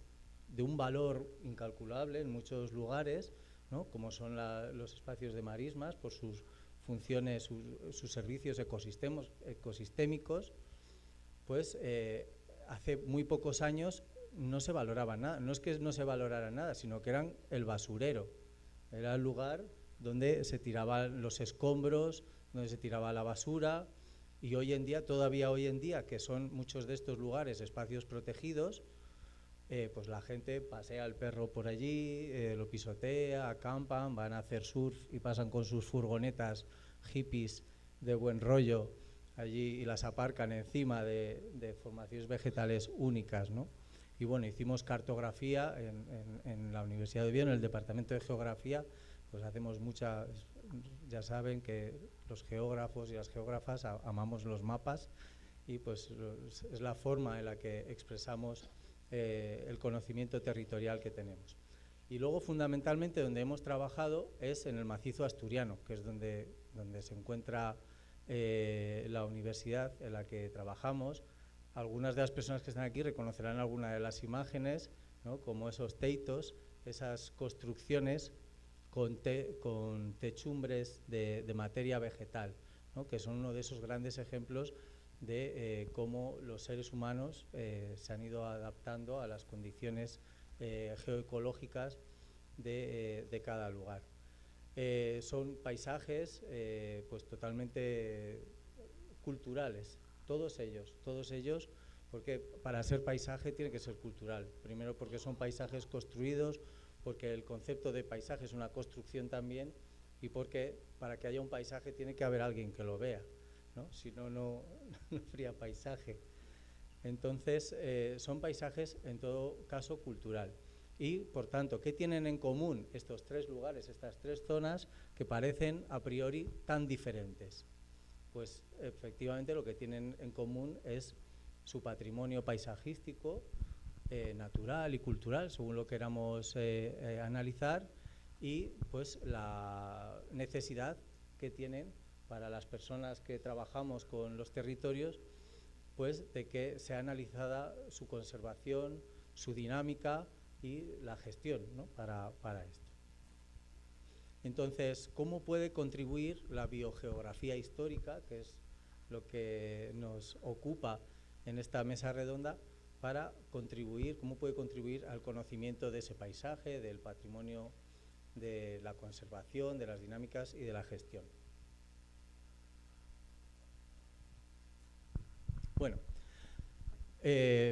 de un valor incalculable en muchos lugares, ¿no? Como son los espacios de marismas, por sus funciones, sus servicios ecosistémicos, pues hace muy pocos años no se valoraba nada. No es que no se valorara nada, sino que eran el basurero. Era el lugar donde se tiraban los escombros, donde se tiraba la basura, y hoy en día, todavía hoy en día, que son muchos de estos lugares espacios protegidos, pues la gente pasea al perro por allí, lo pisotea, acampan, van a hacer surf y pasan con sus furgonetas hippies de buen rollo allí y las aparcan encima de formaciones vegetales únicas, ¿no? Y bueno, hicimos cartografía en la Universidad de Oviedo, en el Departamento de Geografía, pues hacemos ya saben que los geógrafos y las geógrafas amamos los mapas, y pues es la forma en la que expresamos el conocimiento territorial que tenemos. Y luego, fundamentalmente, donde hemos trabajado es en el macizo asturiano, que es donde se encuentra la universidad en la que trabajamos. Algunas de las personas que están aquí reconocerán alguna de las imágenes, ¿no? Como esos teitos, esas construcciones con techumbres de materia vegetal, ¿no? Que son uno de esos grandes ejemplos de cómo los seres humanos se han ido adaptando a las condiciones geoecológicas de cada lugar. Son paisajes pues totalmente culturales, todos ellos, porque para ser paisaje tiene que ser cultural. Primero porque son paisajes construidos, porque el concepto de paisaje es una construcción también, y porque para que haya un paisaje tiene que haber alguien que lo vea, ¿no? Si no, no habría paisaje. Entonces, son paisajes en todo caso cultural. Y, por tanto, ¿qué tienen en común estos tres lugares, estas tres zonas que parecen a priori tan diferentes? Pues efectivamente lo que tienen en común es su patrimonio paisajístico, natural y cultural, según lo queramos analizar, y pues la necesidad que tienen para las personas que trabajamos con los territorios, pues de que sea analizada su conservación, su dinámica y la gestión, ¿no? para esto. Entonces, ¿cómo puede contribuir la biogeografía histórica, que es lo que nos ocupa en esta mesa redonda, para contribuir, cómo puede contribuir al conocimiento de ese paisaje, del patrimonio, de la conservación, de las dinámicas y de la gestión? Bueno,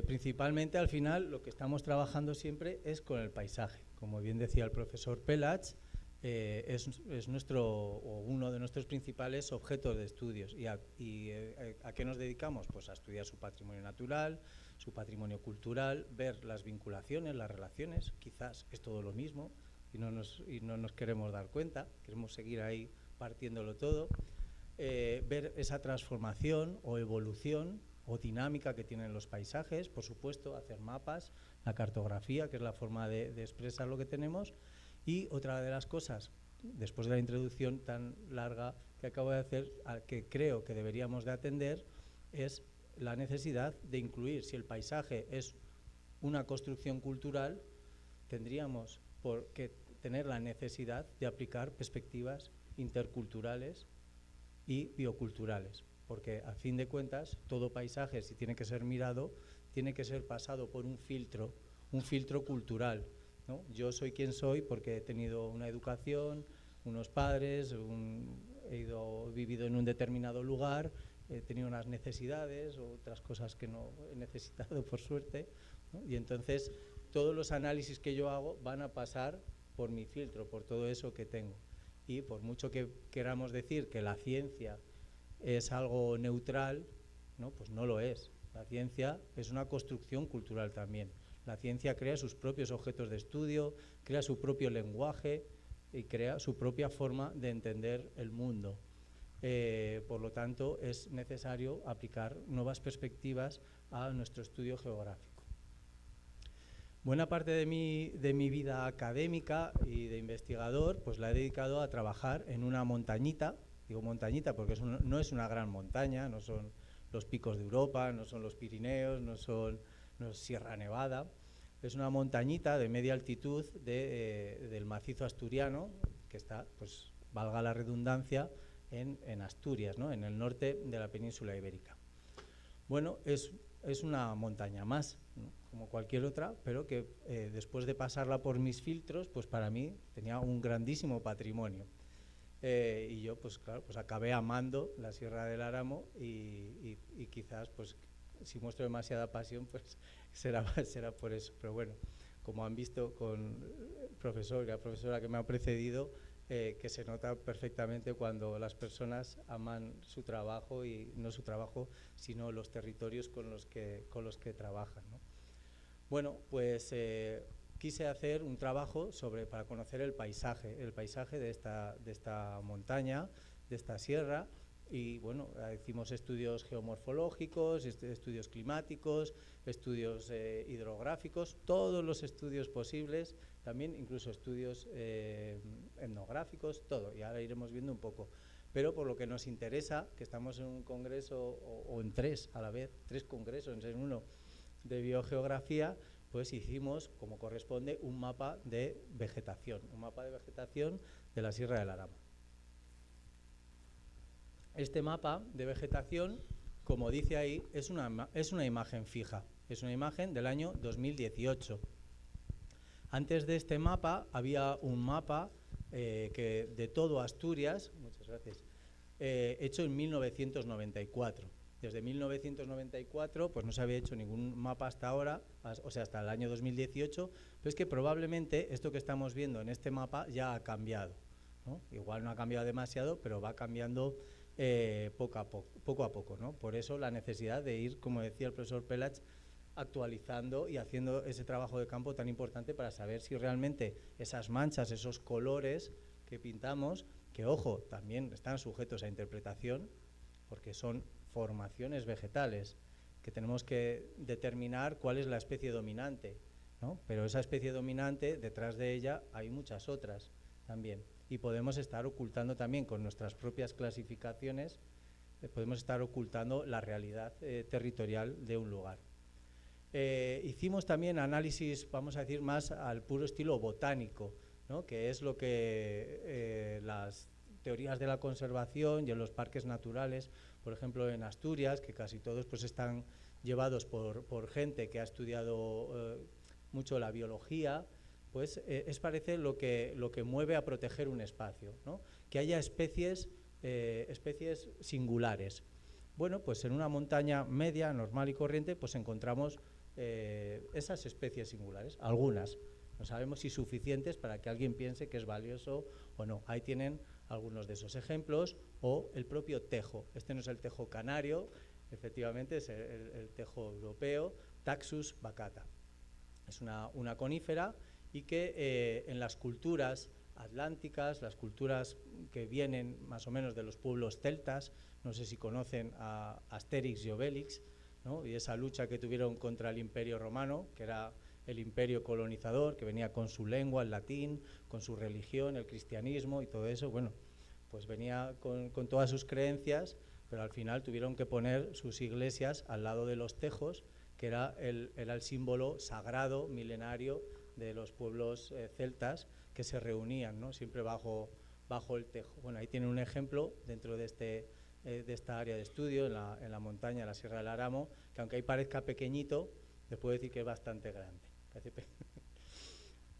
principalmente al final lo que estamos trabajando siempre es con el paisaje. Como bien decía el profesor Pelach, es uno de nuestros principales objetos de estudios. ¿Y a qué nos dedicamos? Pues a estudiar su patrimonio natural, su patrimonio cultural, ver las vinculaciones, las relaciones, quizás es todo lo mismo y no nos queremos dar cuenta, queremos seguir ahí partiéndolo todo, ver esa transformación o evolución o dinámica que tienen los paisajes, por supuesto, hacer mapas, la cartografía, que es la forma de expresar lo que tenemos, y otra de las cosas, después de la introducción tan larga que acabo de hacer, que creo que deberíamos de atender, es la necesidad de incluir, si el paisaje es una construcción cultural, tendríamos que tener la necesidad de aplicar perspectivas interculturales y bioculturales, porque a fin de cuentas todo paisaje, si tiene que ser mirado, tiene que ser pasado por un filtro cultural, ¿no? Yo soy quien soy porque he tenido una educación, unos padres, he vivido en un determinado lugar, he tenido unas necesidades, otras cosas que no he necesitado por suerte, ¿no? Y entonces todos los análisis que yo hago van a pasar por mi filtro, por todo eso que tengo. Y por mucho que queramos decir que la ciencia es algo neutral, ¿no? Pues no lo es. La ciencia es una construcción cultural también. La ciencia crea sus propios objetos de estudio, crea su propio lenguaje y crea su propia forma de entender el mundo. Por lo tanto, es necesario aplicar nuevas perspectivas a nuestro estudio geográfico. Buena parte de mi vida académica y de investigador pues la he dedicado a trabajar en una montañita. Digo montañita porque no es una gran montaña, no son los picos de Europa, no son los Pirineos, no es Sierra Nevada. Es una montañita de media altitud del macizo asturiano, que está, pues valga la redundancia, en Asturias, ¿no? En el norte de la península ibérica. Bueno, es una montaña más, ¿no? Como cualquier otra, pero que después de pasarla por mis filtros, pues para mí tenía un grandísimo patrimonio. Y yo, pues claro, pues acabé amando la Sierra del Álamo y quizás, pues si muestro demasiada pasión, pues será por eso. Pero bueno, como han visto con el profesor y la profesora que me ha precedido, que se nota perfectamente cuando las personas aman su trabajo y no su trabajo, sino los territorios con los que trabajan, ¿no? Bueno, pues quise hacer un trabajo para conocer el paisaje de esta montaña, de esta sierra, y bueno, hicimos estudios geomorfológicos, estudios climáticos, estudios hidrográficos, todos los estudios posibles, también incluso estudios etnográficos, todo, y ahora iremos viendo un poco. Pero por lo que nos interesa, que estamos en un congreso, o en tres a la vez, 3 congresos en uno de biogeografía, pues hicimos, como corresponde, un mapa de vegetación de la Sierra del Álamo. Este mapa de vegetación, como dice ahí, es una imagen fija, es una imagen del año 2018. Antes de este mapa había un mapa de todo Asturias, muchas gracias, hecho en 1994. Desde 1994 pues no se había hecho ningún mapa hasta ahora, o sea, hasta el año 2018, pero es que probablemente esto que estamos viendo en este mapa ya ha cambiado, ¿no? Igual no ha cambiado demasiado, pero va cambiando poco a poco, ¿no? Por eso la necesidad de ir, como decía el profesor Pelach, actualizando y haciendo ese trabajo de campo tan importante para saber si realmente esas manchas, esos colores que pintamos, que ojo, también están sujetos a interpretación, porque son formaciones vegetales, que tenemos que determinar cuál es la especie dominante, ¿no? Pero esa especie dominante, detrás de ella hay muchas otras también, y podemos estar ocultando también con nuestras propias clasificaciones, podemos estar ocultando la realidad territorial de un lugar. Hicimos también análisis, vamos a decir, más al puro estilo botánico, ¿no? Que es lo que las teorías de la conservación y en los parques naturales, por ejemplo en Asturias, que casi todos pues están llevados por gente que ha estudiado mucho la biología, pues parece lo que mueve a proteger un espacio, ¿no? Que haya especies singulares. Bueno, pues en una montaña media, normal y corriente, pues encontramos esas especies singulares, algunas. No sabemos si suficientes para que alguien piense que es valioso o no. Ahí tienen algunos de esos ejemplos, o el propio tejo. Este no es el tejo canario, efectivamente es el tejo europeo, Taxus baccata. Es una conífera y que en las culturas atlánticas, las culturas que vienen más o menos de los pueblos celtas, no sé si conocen a Asterix y Obelix, ¿no? Y esa lucha que tuvieron contra el Imperio Romano, que era el imperio colonizador, que venía con su lengua, el latín, con su religión, el cristianismo y todo eso, bueno, pues venía con todas sus creencias, pero al final tuvieron que poner sus iglesias al lado de los tejos, que era el símbolo sagrado, milenario, de los pueblos celtas que se reunían, ¿no? Siempre bajo el tejo. Bueno, ahí tienen un ejemplo dentro de esta área de estudio, en la montaña, en la Sierra del Aramo, que aunque ahí parezca pequeñito, les puedo decir que es bastante grande.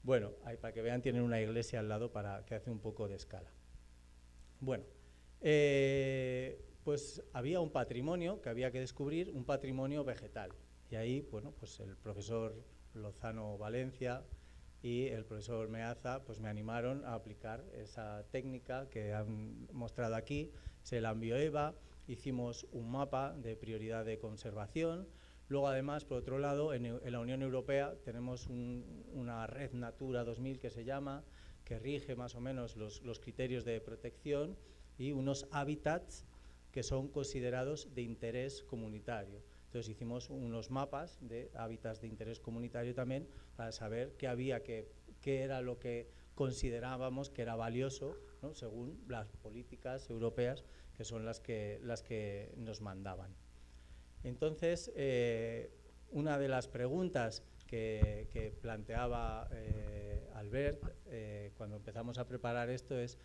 Bueno, ahí para que vean tienen una iglesia al lado para que hace un poco de escala. Bueno, pues había un patrimonio que había que descubrir, un patrimonio vegetal. Y ahí, bueno, pues el profesor Lozano Valencia y el profesor Meaza pues me animaron a aplicar esa técnica que han mostrado aquí. Se la envió Eva, hicimos un mapa de prioridad de conservación. Luego, además, por otro lado, en la Unión Europea tenemos una red Natura 2000 que se llama, que rige más o menos los criterios de protección y unos hábitats que son considerados de interés comunitario. Entonces hicimos unos mapas de hábitats de interés comunitario también para saber qué era lo que considerábamos que era valioso, ¿no? Según las políticas europeas, que son las que nos mandaban. Entonces, una de las preguntas que planteaba Albert cuando empezamos a preparar esto es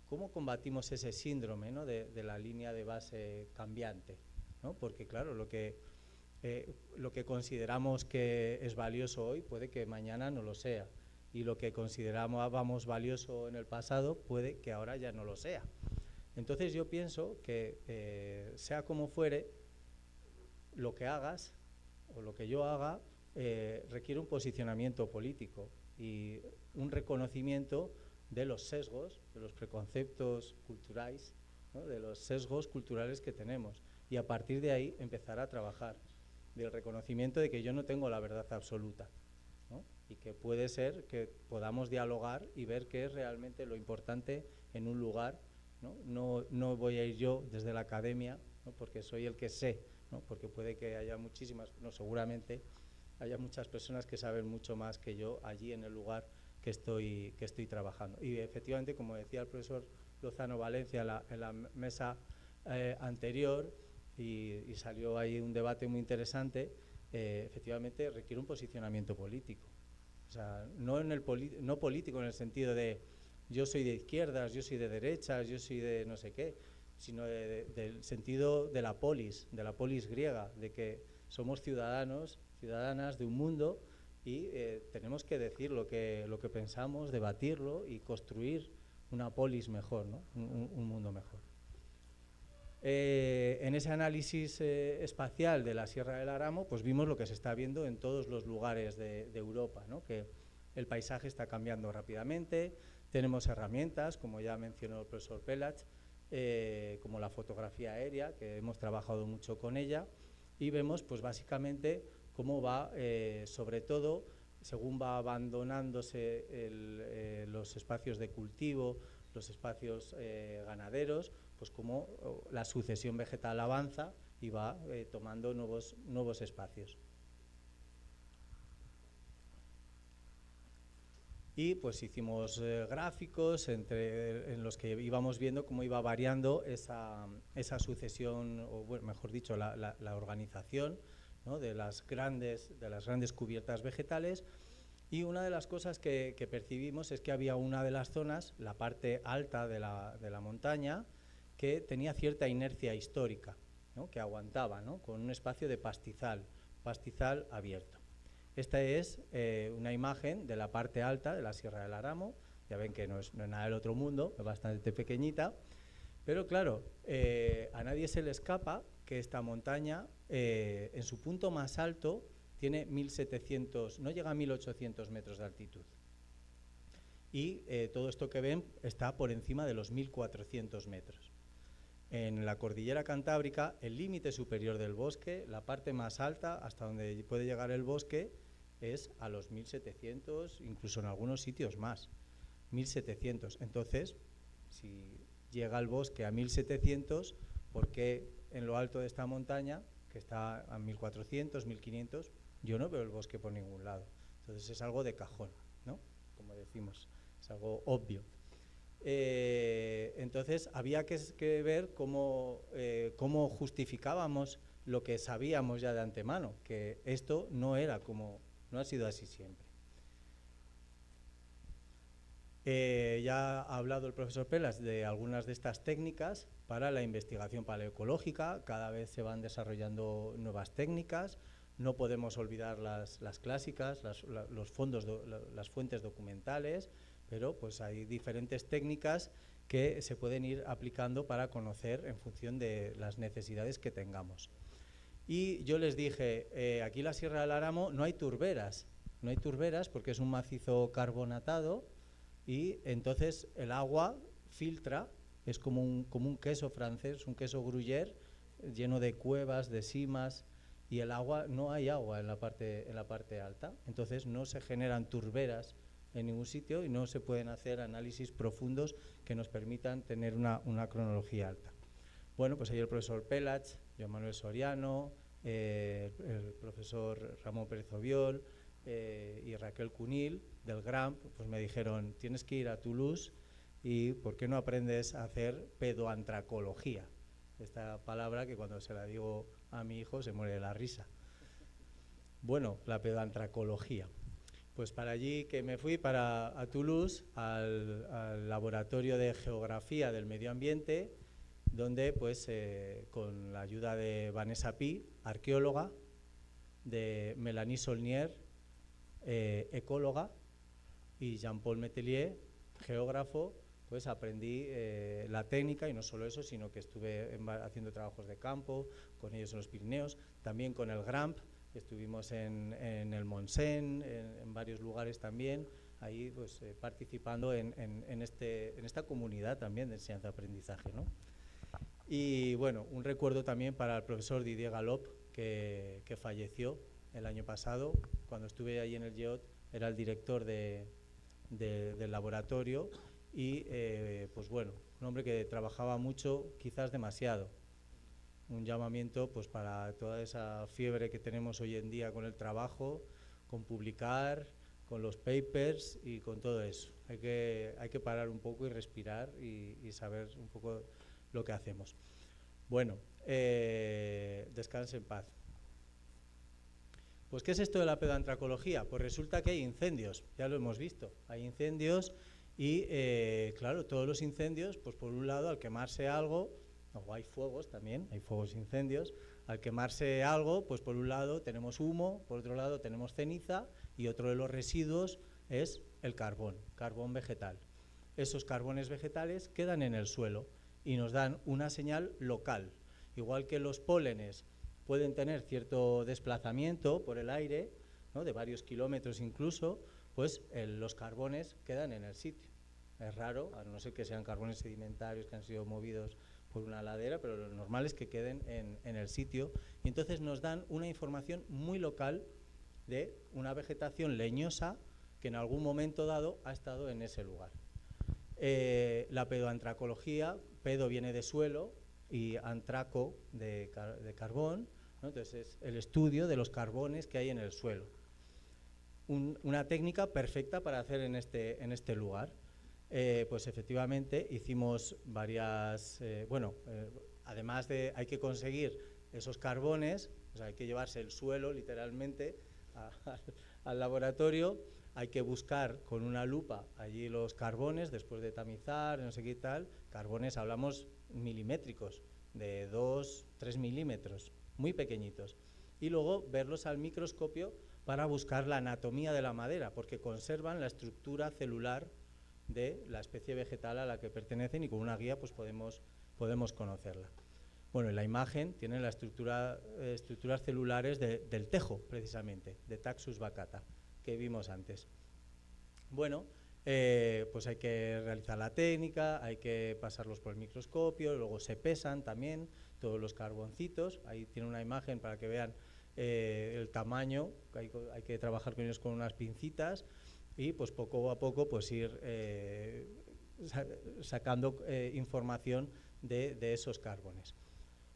¿cómo combatimos ese síndrome, ¿no? de la línea de base cambiante, ¿no? Porque claro, lo que consideramos que es valioso hoy puede que mañana no lo sea, y lo que considerábamos valioso en el pasado puede que ahora ya no lo sea. Entonces yo pienso que sea como fuere, lo que hagas o lo que yo haga requiere un posicionamiento político y un reconocimiento de los sesgos, de los preconceptos culturales, ¿no? De los sesgos culturales que tenemos, y a partir de ahí empezar a trabajar, del reconocimiento de que yo no tengo la verdad absoluta, ¿no? Y que puede ser que podamos dialogar y ver qué es realmente lo importante en un lugar, ¿no? No voy a ir yo desde la academia, ¿no? Porque soy el que sé, ¿no? Porque puede que haya muchísimas, no, seguramente haya muchas personas que saben mucho más que yo allí en el lugar que estoy trabajando. Y efectivamente, como decía el profesor Lozano Valencia en la mesa anterior, y salió ahí un debate muy interesante, efectivamente requiere un posicionamiento político. O sea, no político en el sentido de yo soy de izquierdas, yo soy de derechas, yo soy de no sé qué, sino del sentido de la polis griega, de que somos ciudadanos, ciudadanas de un mundo y tenemos que decir lo que pensamos, debatirlo y construir una polis mejor, ¿no? un mundo mejor. En ese análisis espacial de la Sierra del Aramo, pues vimos lo que se está viendo en todos los lugares de Europa, ¿no? Que el paisaje está cambiando rápidamente, tenemos herramientas, como ya mencionó el profesor Pelach, como la fotografía aérea, que hemos trabajado mucho con ella, y vemos pues básicamente cómo va, sobre todo, según va abandonándose los espacios de cultivo, los espacios ganaderos, pues cómo la sucesión vegetal avanza y va tomando nuevos espacios. Y pues hicimos gráficos en los que íbamos viendo cómo iba variando esa sucesión, o bueno, mejor dicho, la organización, ¿no? de las grandes cubiertas vegetales. Y una de las cosas que percibimos es que había una de las zonas, la parte alta de la montaña, que tenía cierta inercia histórica, ¿no? Que aguantaba, ¿no? Con un espacio de pastizal abierto. Esta es una imagen de la parte alta de la Sierra del Aramo. Ya ven que no es nada del otro mundo, es bastante pequeñita, pero claro, a nadie se le escapa que esta montaña, en su punto más alto, tiene 1.700, no llega a 1.800 metros de altitud. Y todo esto que ven está por encima de los 1.400 metros. En la cordillera cantábrica, el límite superior del bosque, la parte más alta, hasta donde puede llegar el bosque, es a los 1700, incluso en algunos sitios más, 1700. Entonces, si llega el bosque a 1700, ¿por qué en lo alto de esta montaña, que está a 1400, 1500, yo no veo el bosque por ningún lado? Entonces es algo de cajón, ¿no? Como decimos, es algo obvio. Entonces había que ver cómo justificábamos lo que sabíamos ya de antemano, que esto no ha sido así siempre. Ya ha hablado el profesor Pelas de algunas de estas técnicas para la investigación paleoecológica. Cada vez se van desarrollando nuevas técnicas. No podemos olvidar las clásicas, las fuentes documentales, pero pues hay diferentes técnicas que se pueden ir aplicando para conocer en función de las necesidades que tengamos. Y yo les dije, aquí en la Sierra del Álamo no hay turberas porque es un macizo carbonatado y entonces el agua filtra, es como un queso francés, un queso gruyère lleno de cuevas, de simas, y el agua, no hay agua en la parte alta, entonces no se generan turberas en ningún sitio y no se pueden hacer análisis profundos que nos permitan tener una cronología alta. Bueno, pues ahí el profesor Pelach, Joan Manuel Soriano, el profesor Ramón Pérez Obiol y Raquel Cunil del GRAMP, pues me dijeron, tienes que ir a Toulouse y ¿por qué no aprendes a hacer pedoantracología? Esta palabra que cuando se la digo a mi hijo se muere de la risa. Bueno, la pedoantracología. Pues para allí que me fui a Toulouse, al laboratorio de geografía del medio ambiente, donde pues con la ayuda de Vanessa Pi, arqueóloga, de Mélanie Saulnier, ecóloga, y Jean-Paul Metelier, geógrafo, pues aprendí la técnica, y no solo eso, sino que estuve haciendo trabajos de campo con ellos en los Pirineos, también con el GRAMP, estuvimos en el Montseny, en varios lugares también, ahí pues participando en esta comunidad también de enseñanza-aprendizaje, ¿no? Y bueno, un recuerdo también para el profesor Didier Galop, que falleció el año pasado. Cuando estuve allí en el GEOT, era el director del laboratorio y pues bueno, un hombre que trabajaba mucho, quizás demasiado. Un llamamiento pues para toda esa fiebre que tenemos hoy en día con el trabajo, con publicar, con los papers y con todo eso. Hay que parar un poco y respirar y saber un poco lo que hacemos. Bueno, descanse en paz. Pues, ¿qué es esto de la pedoantracología? Pues resulta que hay incendios, ya lo hemos visto, hay incendios y, claro, todos los incendios, pues por un lado, al quemarse algo, o hay fuegos también, hay fuegos incendios, al quemarse algo, pues por un lado tenemos humo, por otro lado tenemos ceniza y otro de los residuos es el carbón vegetal. Esos carbones vegetales quedan en el suelo y nos dan una señal local, igual que los pólenes pueden tener cierto desplazamiento por el aire, ¿no?, de varios kilómetros incluso, pues los carbones quedan en el sitio. Es raro, a no ser que sean carbones sedimentarios que han sido movidos por una ladera, pero lo normal es que queden en el sitio y entonces nos dan una información muy local de una vegetación leñosa que en algún momento dado ha estado en ese lugar. La pedoantracología, pedo viene de suelo y antraco de carbón, ¿no? Entonces es el estudio de los carbones que hay en el suelo. Una técnica perfecta para hacer en este lugar. Pues efectivamente hicimos varias, además de hay que conseguir esos carbones, o sea, hay que llevarse el suelo literalmente al laboratorio, hay que buscar con una lupa allí los carbones después de tamizar, no sé qué tal, carbones hablamos milimétricos, de 2-3 milímetros, muy pequeñitos, y luego verlos al microscopio para buscar la anatomía de la madera, porque conservan la estructura celular de la especie vegetal a la que pertenecen y con una guía pues podemos conocerla. Bueno, en la imagen tienen las estructuras celulares del tejo, precisamente, de Taxus baccata, que vimos antes. Bueno, pues hay que realizar la técnica, hay que pasarlos por el microscopio, luego se pesan también todos los carboncitos. Ahí tiene una imagen para que vean el tamaño, hay que trabajar con ellos con unas pincitas y pues poco a poco pues ir sacando información de esos carbones.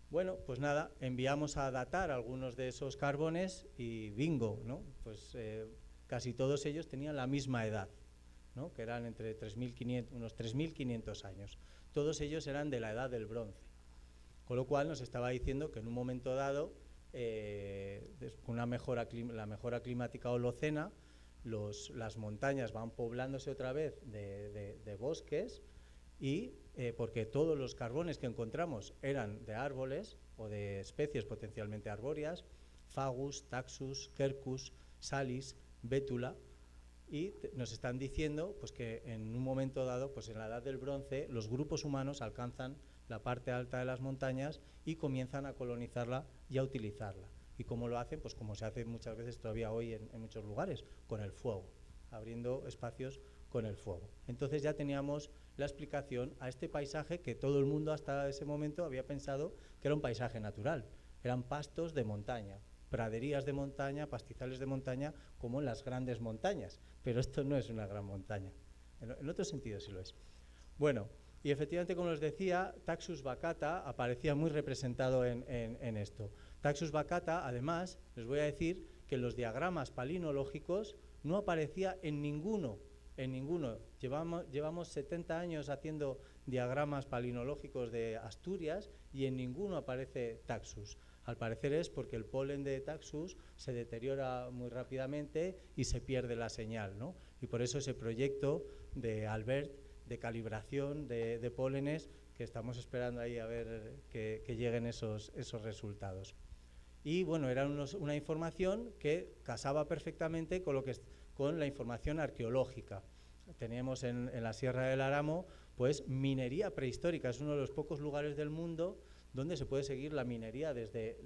Bueno, pues nada, enviamos a datar algunos de esos carbones y bingo, ¿no? Pues casi todos ellos tenían la misma edad, ¿no? Que eran entre unos 3.500 años. Todos ellos eran de la edad del bronce, con lo cual nos estaba diciendo que en un momento dado, con la mejora climática holocena, las montañas van poblándose otra vez de bosques y porque todos los carbones que encontramos eran de árboles o de especies potencialmente arbóreas, Fagus, Taxus, Quercus, Salis, Bétula, y nos están diciendo pues, que en un momento dado, pues en la edad del bronce, los grupos humanos alcanzan la parte alta de las montañas y comienzan a colonizarla y a utilizarla. ¿Y cómo lo hacen? Pues como se hace muchas veces todavía hoy en muchos lugares, con el fuego, abriendo espacios con el fuego. Entonces ya teníamos la explicación a este paisaje que todo el mundo hasta ese momento había pensado que era un paisaje natural. Eran pastos de montaña, praderías de montaña, pastizales de montaña, como en las grandes montañas. Pero esto no es una gran montaña. En otro sentido sí lo es. Bueno, y efectivamente, como les decía, Taxus baccata aparecía muy representado en esto. Taxus baccata, además, les voy a decir que en los diagramas palinológicos no aparecía en ninguno. Llevamos 70 años haciendo diagramas palinológicos de Asturias y en ninguno aparece Taxus. Al parecer es porque el polen de Taxus se deteriora muy rápidamente y se pierde la señal, ¿no? Y por eso ese proyecto de Albert de calibración de pólenes que estamos esperando ahí a ver que lleguen esos resultados. Y bueno, era una información que casaba perfectamente con la información arqueológica. Teníamos en la Sierra del Aramo pues minería prehistórica, es uno de los pocos lugares del mundo donde se puede seguir la minería desde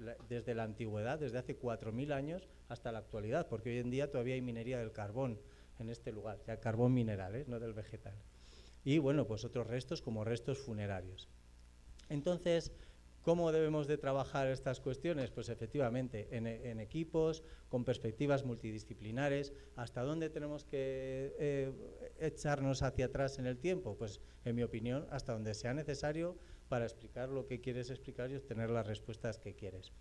la antigüedad, desde hace 4.000 años hasta la actualidad, porque hoy en día todavía hay minería del carbón en este lugar, ya carbón mineral, no del vegetal. Y bueno, pues otros restos como restos funerarios. Entonces, ¿cómo debemos de trabajar estas cuestiones? Pues efectivamente, en equipos, con perspectivas multidisciplinares. ¿Hasta dónde tenemos que echarnos hacia atrás en el tiempo? Pues, en mi opinión, hasta donde sea necesario para explicar lo que quieres explicar y obtener las respuestas que quieres.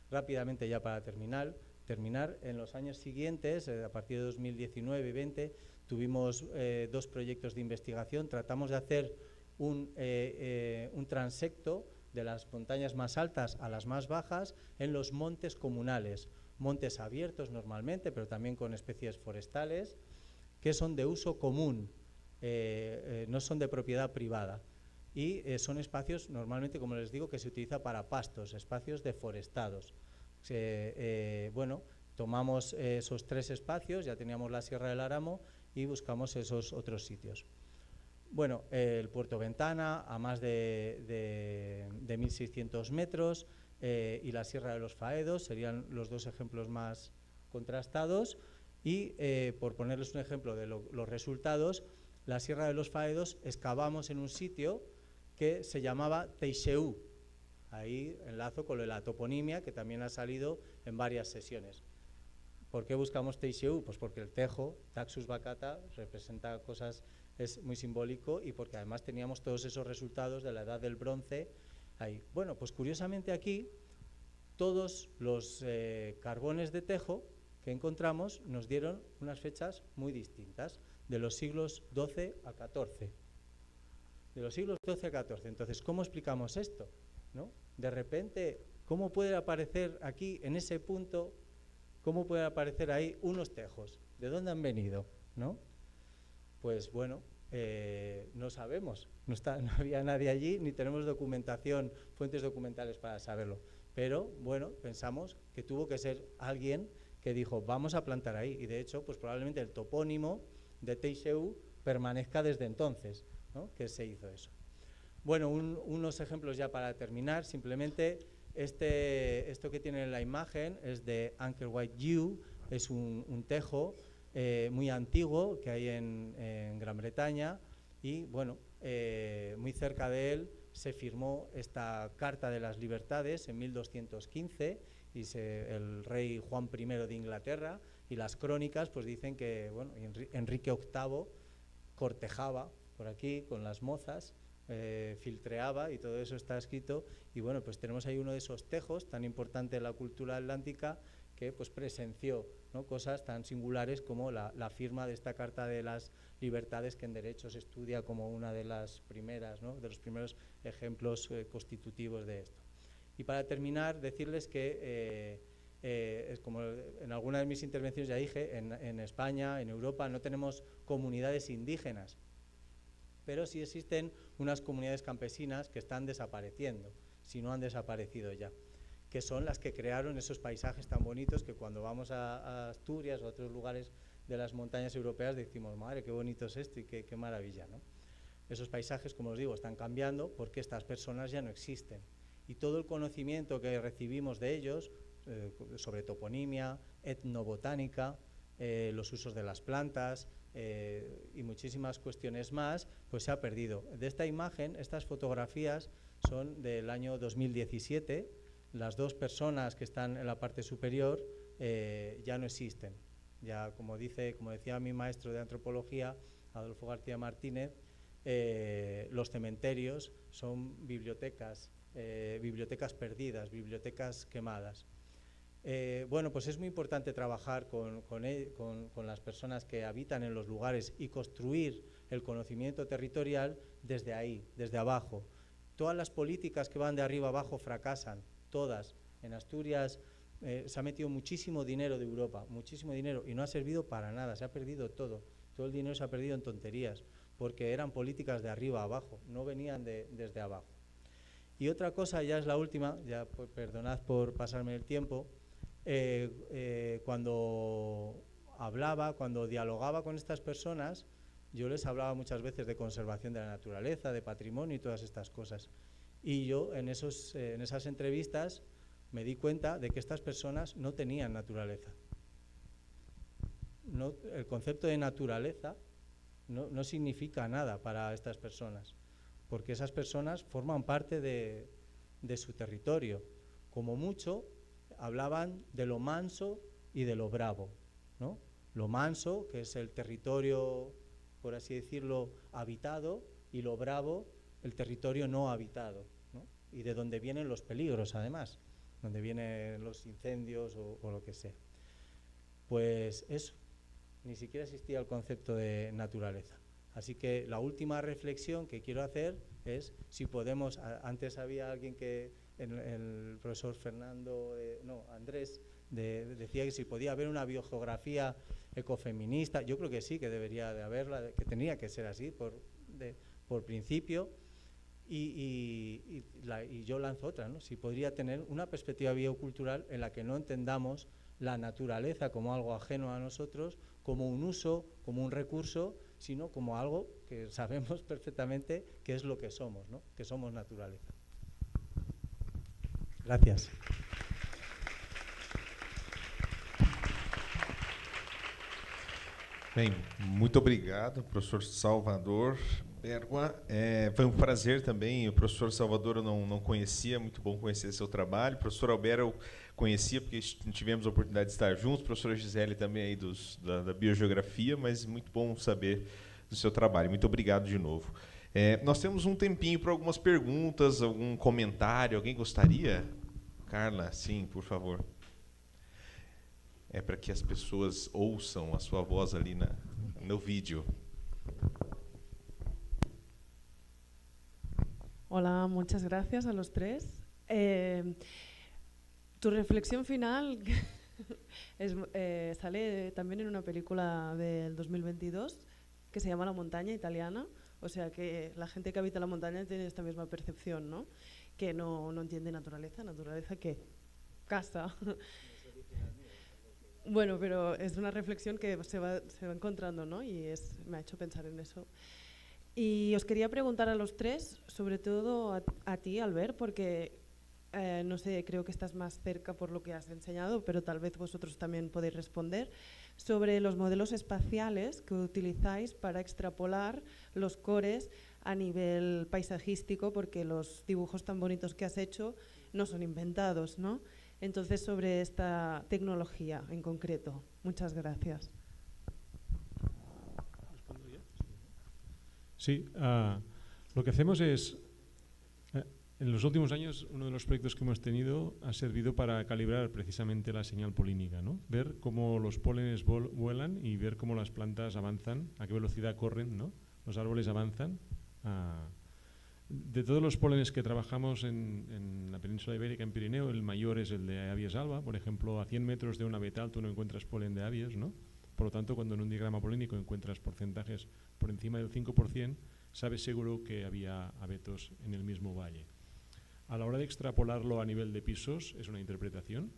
Rápidamente, ya para terminar, en los años siguientes, a partir de 2019 y 2020, tuvimos 2 proyectos de investigación. Tratamos de hacer un transecto de las montañas más altas a las más bajas en los montes comunales, montes abiertos normalmente, pero también con especies forestales, que son de uso común, no son de propiedad privada. Y son espacios, normalmente, como les digo, que se utiliza para pastos, espacios deforestados. Bueno, tomamos esos 3 espacios, ya teníamos la Sierra del Aramo, y buscamos esos otros sitios. Bueno, el Puerto Ventana a más de 1.600 metros y la Sierra de los Faedos serían los 2 ejemplos más contrastados. Y por ponerles un ejemplo de los resultados, la Sierra de los Faedos excavamos en un sitio que se llamaba Teixeú. Ahí enlazo con la toponimia que también ha salido en varias sesiones. ¿Por qué buscamos Teixeú? Pues porque el tejo, Taxus baccata, representa cosas, es muy simbólico, y porque además teníamos todos esos resultados de la edad del bronce ahí. Bueno, pues curiosamente aquí todos los carbones de tejo que encontramos nos dieron unas fechas muy distintas, de los siglos XII a XIV. De los siglos XII a XIV. Entonces, ¿cómo explicamos esto? ¿No? De repente, ¿cómo puede aparecer aquí, en ese punto, cómo pueden aparecer ahí unos tejos? ¿De dónde han venido? ¿No? Pues bueno, no sabemos, no había nadie allí, ni tenemos documentación, fuentes documentales para saberlo. Pero bueno, pensamos que tuvo que ser alguien que dijo, vamos a plantar ahí. Y de hecho, pues probablemente el topónimo de Teixeú permanezca desde entonces, ¿no? Que se hizo eso. Bueno, unos ejemplos ya para terminar. Simplemente esto que tiene en la imagen es de Anchor White Yew, es un tejo muy antiguo que hay en Gran Bretaña y, bueno, muy cerca de él se firmó esta Carta de las Libertades en 1215 y el rey Juan I de Inglaterra, y las crónicas pues dicen que, bueno, Enrique VIII cortejaba por aquí con las mozas, filtreaba, y todo eso está escrito. Y bueno, pues tenemos ahí uno de esos tejos tan importante en la cultura atlántica que pues presenció, ¿no?, cosas tan singulares como la firma de esta Carta de las Libertades, que en Derecho se estudia como una de las primeras, ¿no?, de los primeros ejemplos constitutivos de esto. Y para terminar, decirles que, como en alguna de mis intervenciones ya dije, en España, en Europa, no tenemos comunidades indígenas, pero sí existen unas comunidades campesinas que están desapareciendo, si no han desaparecido ya, que son las que crearon esos paisajes tan bonitos que cuando vamos a Asturias o a otros lugares de las montañas europeas decimos, madre, qué bonito es esto y qué maravilla, ¿no? Esos paisajes, como os digo, están cambiando porque estas personas ya no existen. Y todo el conocimiento que recibimos de ellos, sobre toponimia, etnobotánica, los usos de las plantas y muchísimas cuestiones más, pues se ha perdido. De esta imagen, estas fotografías son del año 2017, las dos personas que están en la parte superior ya no existen. Ya, como decía mi maestro de antropología, Adolfo García Martínez, los cementerios son bibliotecas perdidas, bibliotecas quemadas. Bueno, pues es muy importante trabajar con las personas que habitan en los lugares y construir el conocimiento territorial desde ahí, desde abajo. Todas las políticas que van de arriba abajo fracasan, todas. En Asturias se ha metido muchísimo dinero de Europa, muchísimo dinero, y no ha servido para nada, se ha perdido todo. Todo el dinero se ha perdido en tonterías, porque eran políticas de arriba abajo, no venían desde abajo. Y otra cosa, ya es la última, ya perdonad por pasarme el tiempo, cuando dialogaba con estas personas, yo les hablaba muchas veces de conservación de la naturaleza, de patrimonio y todas estas cosas. Y yo en esas entrevistas me di cuenta de que estas personas no tenían naturaleza. El concepto de naturaleza no significa nada para estas personas, porque esas personas forman parte de su territorio. Como mucho, hablaban de lo manso y de lo bravo, ¿no? Lo manso, que es el territorio, por así decirlo, habitado, y lo bravo, el territorio no habitado, ¿no? Y de donde vienen los peligros, además, donde vienen los incendios o lo que sea. Pues eso, ni siquiera existía el concepto de naturaleza. Así que la última reflexión que quiero hacer es si podemos, antes había alguien que, el profesor Andrés, decía que si podía haber una biogeografía ecofeminista. Yo creo que sí, que debería de haberla, que tenía que ser así por principio. Y yo lanzo otra, ¿no? Si podría tener una perspectiva biocultural en la que no entendamos la naturaleza como algo ajeno a nosotros, como un uso, como un recurso, sino como algo que sabemos perfectamente que es lo que somos, ¿no? Que somos naturaleza. Gracias. Bem, muito obrigado, professor Salvador Bergua. Foi um prazer também. O professor Salvador eu não conhecia, muito bom conhecer seu trabalho. O professor Alberto eu conhecia porque tivemos a oportunidade de estar juntos. A professora Gisele também aí da biogeografia, mas muito bom saber do seu trabalho. Muito obrigado de novo. Nós temos um tempinho para algumas perguntas, algum comentário. Alguém gostaria? Carla, sim, por favor. É para que as pessoas ouçam a sua voz ali no vídeo. Hola, muchas gracias a los tres. Tu reflexión final sale también en una película del 2022 que se llama La montaña italiana, o sea que la gente que habita la montaña tiene esta misma percepción, ¿no? Que no entiende naturaleza que casa. Bueno, pero es una reflexión que se va encontrando, ¿no? Y me ha hecho pensar en eso. Y os quería preguntar a los tres, sobre todo a ti, Albert, porque no sé, creo que estás más cerca por lo que has enseñado, pero tal vez vosotros también podéis responder sobre los modelos espaciales que utilizáis para extrapolar los cores a nivel paisajístico, porque los dibujos tan bonitos que has hecho no son inventados, ¿no? Entonces, sobre esta tecnología en concreto. Muchas gracias. Sí, lo que hacemos es, en los últimos años, uno de los proyectos que hemos tenido ha servido para calibrar precisamente la señal polínica, ¿no? Ver cómo los pólenes vuelan y ver cómo las plantas avanzan, a qué velocidad corren, ¿no? Los árboles avanzan. De todos los pólenes que trabajamos en la península ibérica, en Pirineo, el mayor es el de Abies alba. Por ejemplo, a 100 metros de un abetal tú no encuentras polen de abies, ¿no? Por lo tanto, cuando en un diagrama polénico encuentras porcentajes por encima del 5%, sabes seguro que había abetos en el mismo valle. A la hora de extrapolarlo a nivel de pisos es una interpretación,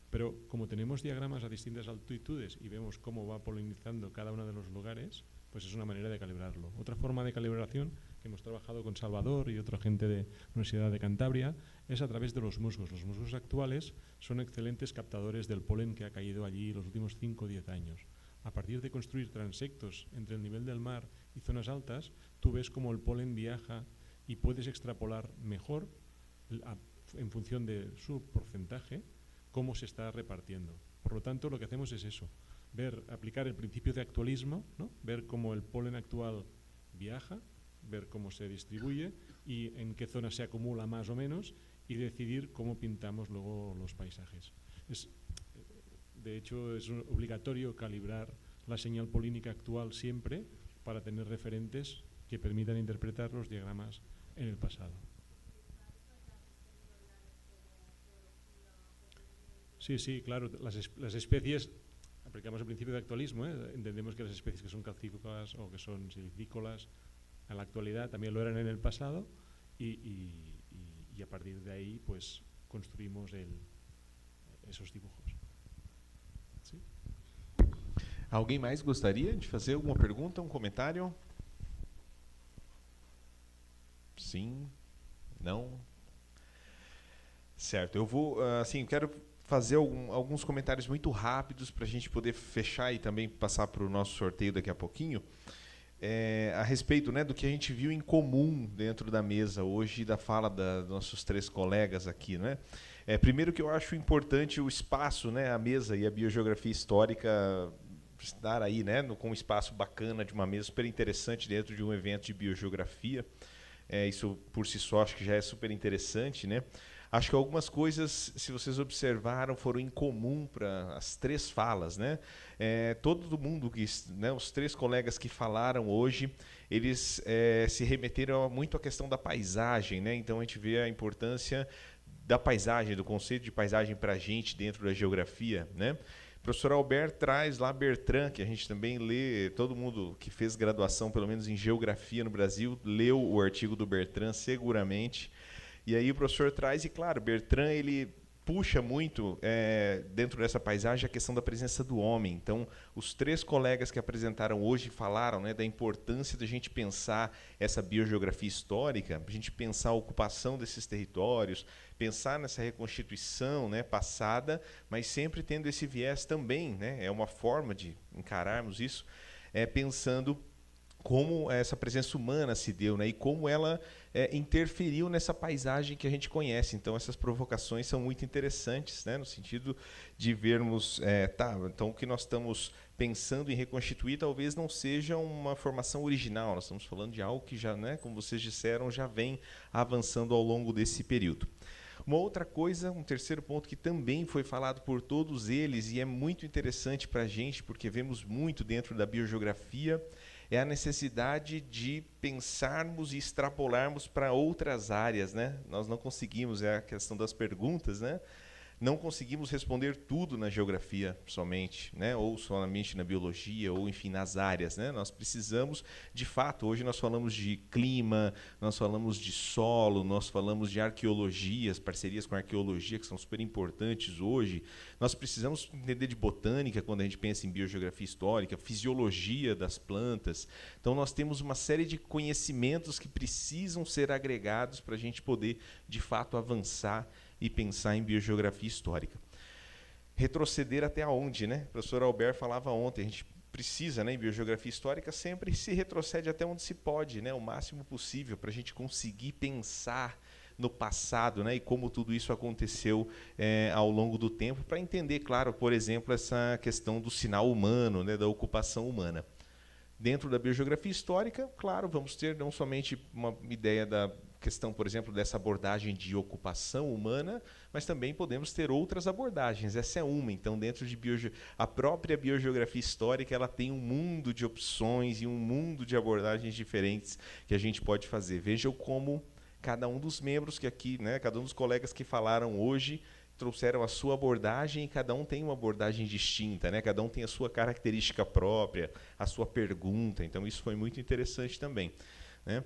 pero como tenemos diagramas a distintas altitudes y vemos cómo va polinizando cada uno de los lugares, pues es una manera de calibrarlo. Otra forma de calibración que hemos trabajado con Salvador y otra gente de la Universidad de Cantabria es a través de los musgos. Los musgos actuales son excelentes captadores del polen que ha caído allí los últimos 5 o 10 años. A partir de construir transectos entre el nivel del mar y zonas altas, tú ves cómo el polen viaja y puedes extrapolar mejor, en función de su porcentaje, cómo se está repartiendo. Por lo tanto, lo que hacemos es eso, aplicar el principio de actualismo, ¿no? Ver cómo el polen actual viaja, ver cómo se distribuye y en qué zona se acumula más o menos y decidir cómo pintamos luego los paisajes. De hecho, es obligatorio calibrar la señal polínica actual siempre para tener referentes que permitan interpretar los diagramas en el pasado. Sí, claro, las especies, aplicamos el principio de actualismo, entendemos que las especies que son calcíficas o que son silícolas en la actualidad también lo eran en el pasado y a partir de ahí pues construimos esos dibujos. ¿Sí? Alguém mais gostaria de fazer alguma pergunta, comentário? Sim? Não? Certo, eu vou, assim, quero fazer alguns comentários muito rápidos para a gente poder fechar e também passar para o nosso sorteio daqui a pouquinho, a respeito, né, do que a gente viu em comum dentro da mesa hoje, da fala dos nossos 3 colegas aqui, né? Primeiro que eu acho importante o espaço, né, a mesa e a biogeografia histórica estar aí, né, com um espaço bacana de uma mesa super interessante dentro de um evento de biogeografia. Isso por si só acho que já é super interessante, né? Acho que algumas coisas, se vocês observaram, foram em comum para as 3 falas, né? Todo mundo, né, os 3 colegas que falaram hoje, eles se remeteram muito à questão da paisagem, né? Então a gente vê a importância da paisagem, do conceito de paisagem para a gente dentro da geografia, né? O professor Albert traz lá Bertrand, que a gente também lê, todo mundo que fez graduação, pelo menos em geografia no Brasil, leu o artigo do Bertrand seguramente. E aí o professor traz, e claro, Bertrand ele puxa muito dentro dessa paisagem a questão da presença do homem. Então, os 3 colegas que apresentaram hoje falaram, né, da importância da gente pensar essa biogeografia histórica, a gente pensar a ocupação desses territórios, pensar nessa reconstituição, né, passada, mas sempre tendo esse viés também, né, é uma forma de encararmos isso, pensando como essa presença humana se deu, né, e como ela interferiu nessa paisagem que a gente conhece. Então, essas provocações são muito interessantes, né, no sentido de vermos, então o que nós estamos pensando em reconstituir talvez não seja uma formação original, nós estamos falando de algo que já, né, como vocês disseram, já vem avançando ao longo desse período. Uma outra coisa, um terceiro ponto que também foi falado por todos eles e é muito interessante para a gente, porque vemos muito dentro da biogeografia, é a necessidade de pensarmos e extrapolarmos para outras áreas, né? Nós não conseguimos, é a questão das perguntas, né? Não conseguimos responder tudo na geografia somente, né? Ou somente na biologia, ou enfim, nas áreas, né? Nós precisamos, de fato, hoje nós falamos de clima, nós falamos de solo, nós falamos de arqueologia, as parcerias com a arqueologia, que são super importantes hoje. Nós precisamos entender de botânica, quando a gente pensa em biogeografia histórica, fisiologia das plantas. Então, nós temos uma série de conhecimentos que precisam ser agregados para a gente poder, de fato, avançar e pensar em biogeografia histórica. retroceder até onde, né? O professor Albert falava ontem, a gente precisa, né, em biogeografia histórica, sempre se retrocede até onde se pode, né, o máximo possível, para a gente conseguir pensar no passado, né, e como tudo isso aconteceu ao longo do tempo, para entender, claro, por exemplo, essa questão do sinal humano, né, da ocupação humana. Dentro da biogeografia histórica, claro, vamos ter não somente uma ideia da questão, por exemplo, dessa abordagem de ocupação humana, mas também podemos ter outras abordagens. Essa é uma. Então, dentro de a própria biogeografia histórica, ela tem um mundo de opções e um mundo de abordagens diferentes que a gente pode fazer. Vejam como cada um dos membros que aqui, né, cada um dos colegas que falaram hoje, trouxeram a sua abordagem e cada um tem uma abordagem distinta, né? Cada um tem a sua característica própria, a sua pergunta. Então, isso foi muito interessante também, né?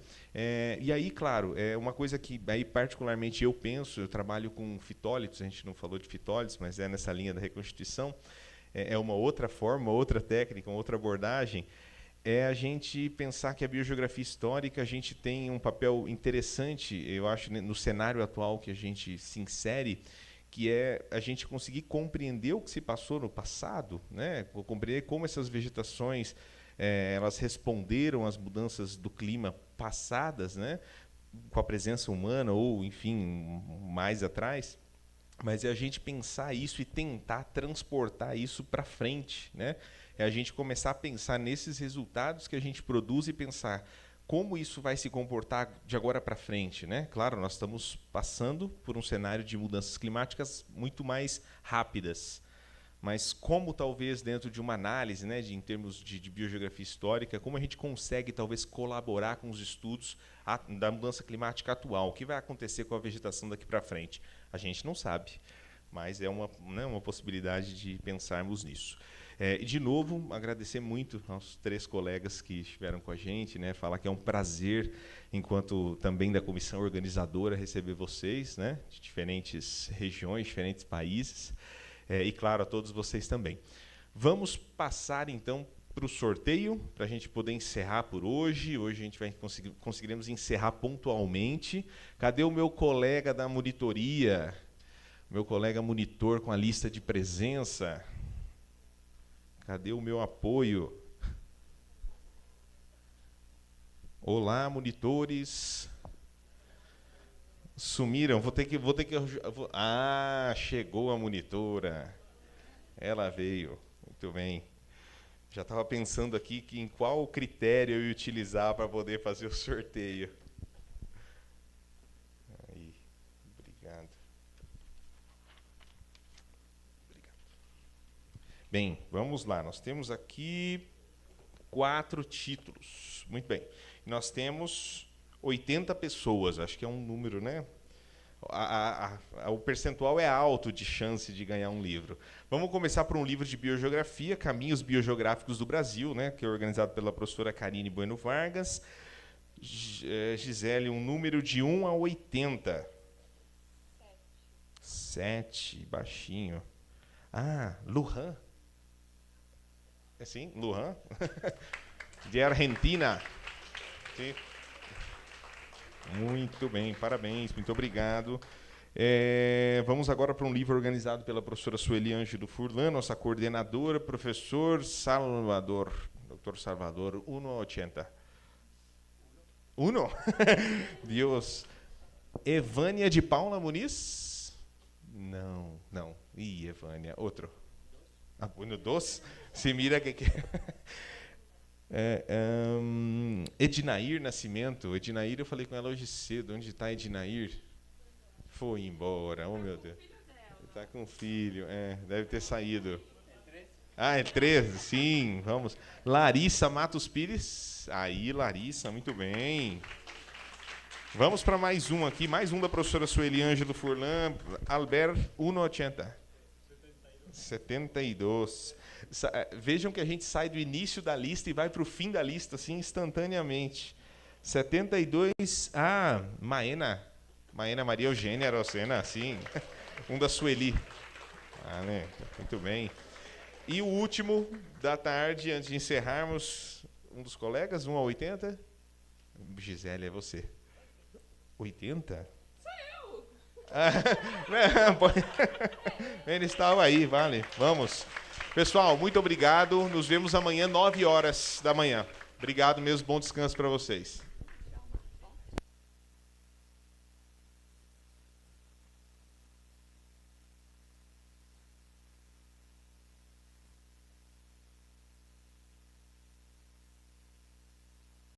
E aí, claro, é uma coisa que aí particularmente eu penso, eu trabalho com fitólitos, a gente não falou de fitólitos, mas é nessa linha da reconstituição, é uma outra forma, outra técnica, uma outra abordagem, é a gente pensar que a biogeografia histórica, a gente tem um papel interessante, eu acho, no cenário atual que a gente se insere, que é a gente conseguir compreender o que se passou no passado, né? Compreender como essas vegetações elas responderam às mudanças do clima passadas, né? Com a presença humana ou, enfim, mais atrás, mas é a gente pensar isso e tentar transportar isso para frente, né? É a gente começar a pensar nesses resultados que a gente produz e pensar como isso vai se comportar de agora para frente, né? Claro, nós estamos passando por um cenário de mudanças climáticas muito mais rápidas, mas como talvez dentro de uma análise, né, em termos de biogeografia histórica, como a gente consegue talvez colaborar com os estudos da mudança climática atual? O que vai acontecer com a vegetação daqui para frente? A gente não sabe, mas é uma possibilidade de pensarmos nisso. E, de novo, agradecer muito aos 3 colegas que estiveram com a gente, né, falar que é um prazer, enquanto também da comissão organizadora, receber vocês, né, de diferentes regiões, diferentes países, e, claro, a todos vocês também. Vamos passar, então, para o sorteio, para a gente poder encerrar por hoje. Hoje a gente vai conseguiremos encerrar pontualmente. Cadê o meu colega da monitoria? Meu colega monitor com a lista de presença? Cadê o meu apoio? Olá, monitores. Sumiram. Ah, chegou a monitora. Ela veio. Muito bem. Já estava pensando aqui em qual critério eu ia utilizar para poder fazer o sorteio. Aí. Obrigado. Bem, vamos lá. Nós temos aqui 4 títulos. Muito bem. Nós temos 80 pessoas. Acho que é um número, né? O percentual é alto de chance de ganhar um livro. Vamos começar por um livro de biogeografia, Caminhos Biogeográficos do Brasil, né? Que é organizado pela professora Karine Bueno Vargas. Gisele, um número de 1 a 80. 7, baixinho. Ah, Lujan. É sim, Lujan. De Argentina. Sim. Muito bem, parabéns, muito obrigado. Vamos agora para um livro organizado pela professora Sueli Ângelo Furlan, nossa coordenadora, professor Salvador, Dr. Salvador, 1,80. 1? Deus. Evânia de Paula Muniz? Não. Ih, Evânia, outro. Ah, 1,2? Se mira que... Ednair Nascimento. Ednair, eu falei com ela hoje cedo. Onde está Ednair? Foi embora. Oh, meu Deus. Está com filho. Deve ter saído. É 13? Sim, vamos. Larissa Matos Pires. Aí, Larissa, muito bem. Vamos para mais um aqui. Mais um da professora Sueli Ângelo Furlan. Albert, 1,80. 72. Vejam que a gente sai do início da lista e vai para o fim da lista, assim, instantaneamente. 72. Ah, Maena Maria Eugênia Arocena, sim. Um da Sueli. Né? Muito bem. E o último da tarde, antes de encerrarmos, um dos colegas, 1 a 80. Gisele, é você. 80? Sou eu! Ele estava aí, vale. Vamos. Pessoal, muito obrigado. Nos vemos amanhã, 9 horas da manhã. Obrigado mesmo, bom descanso para vocês.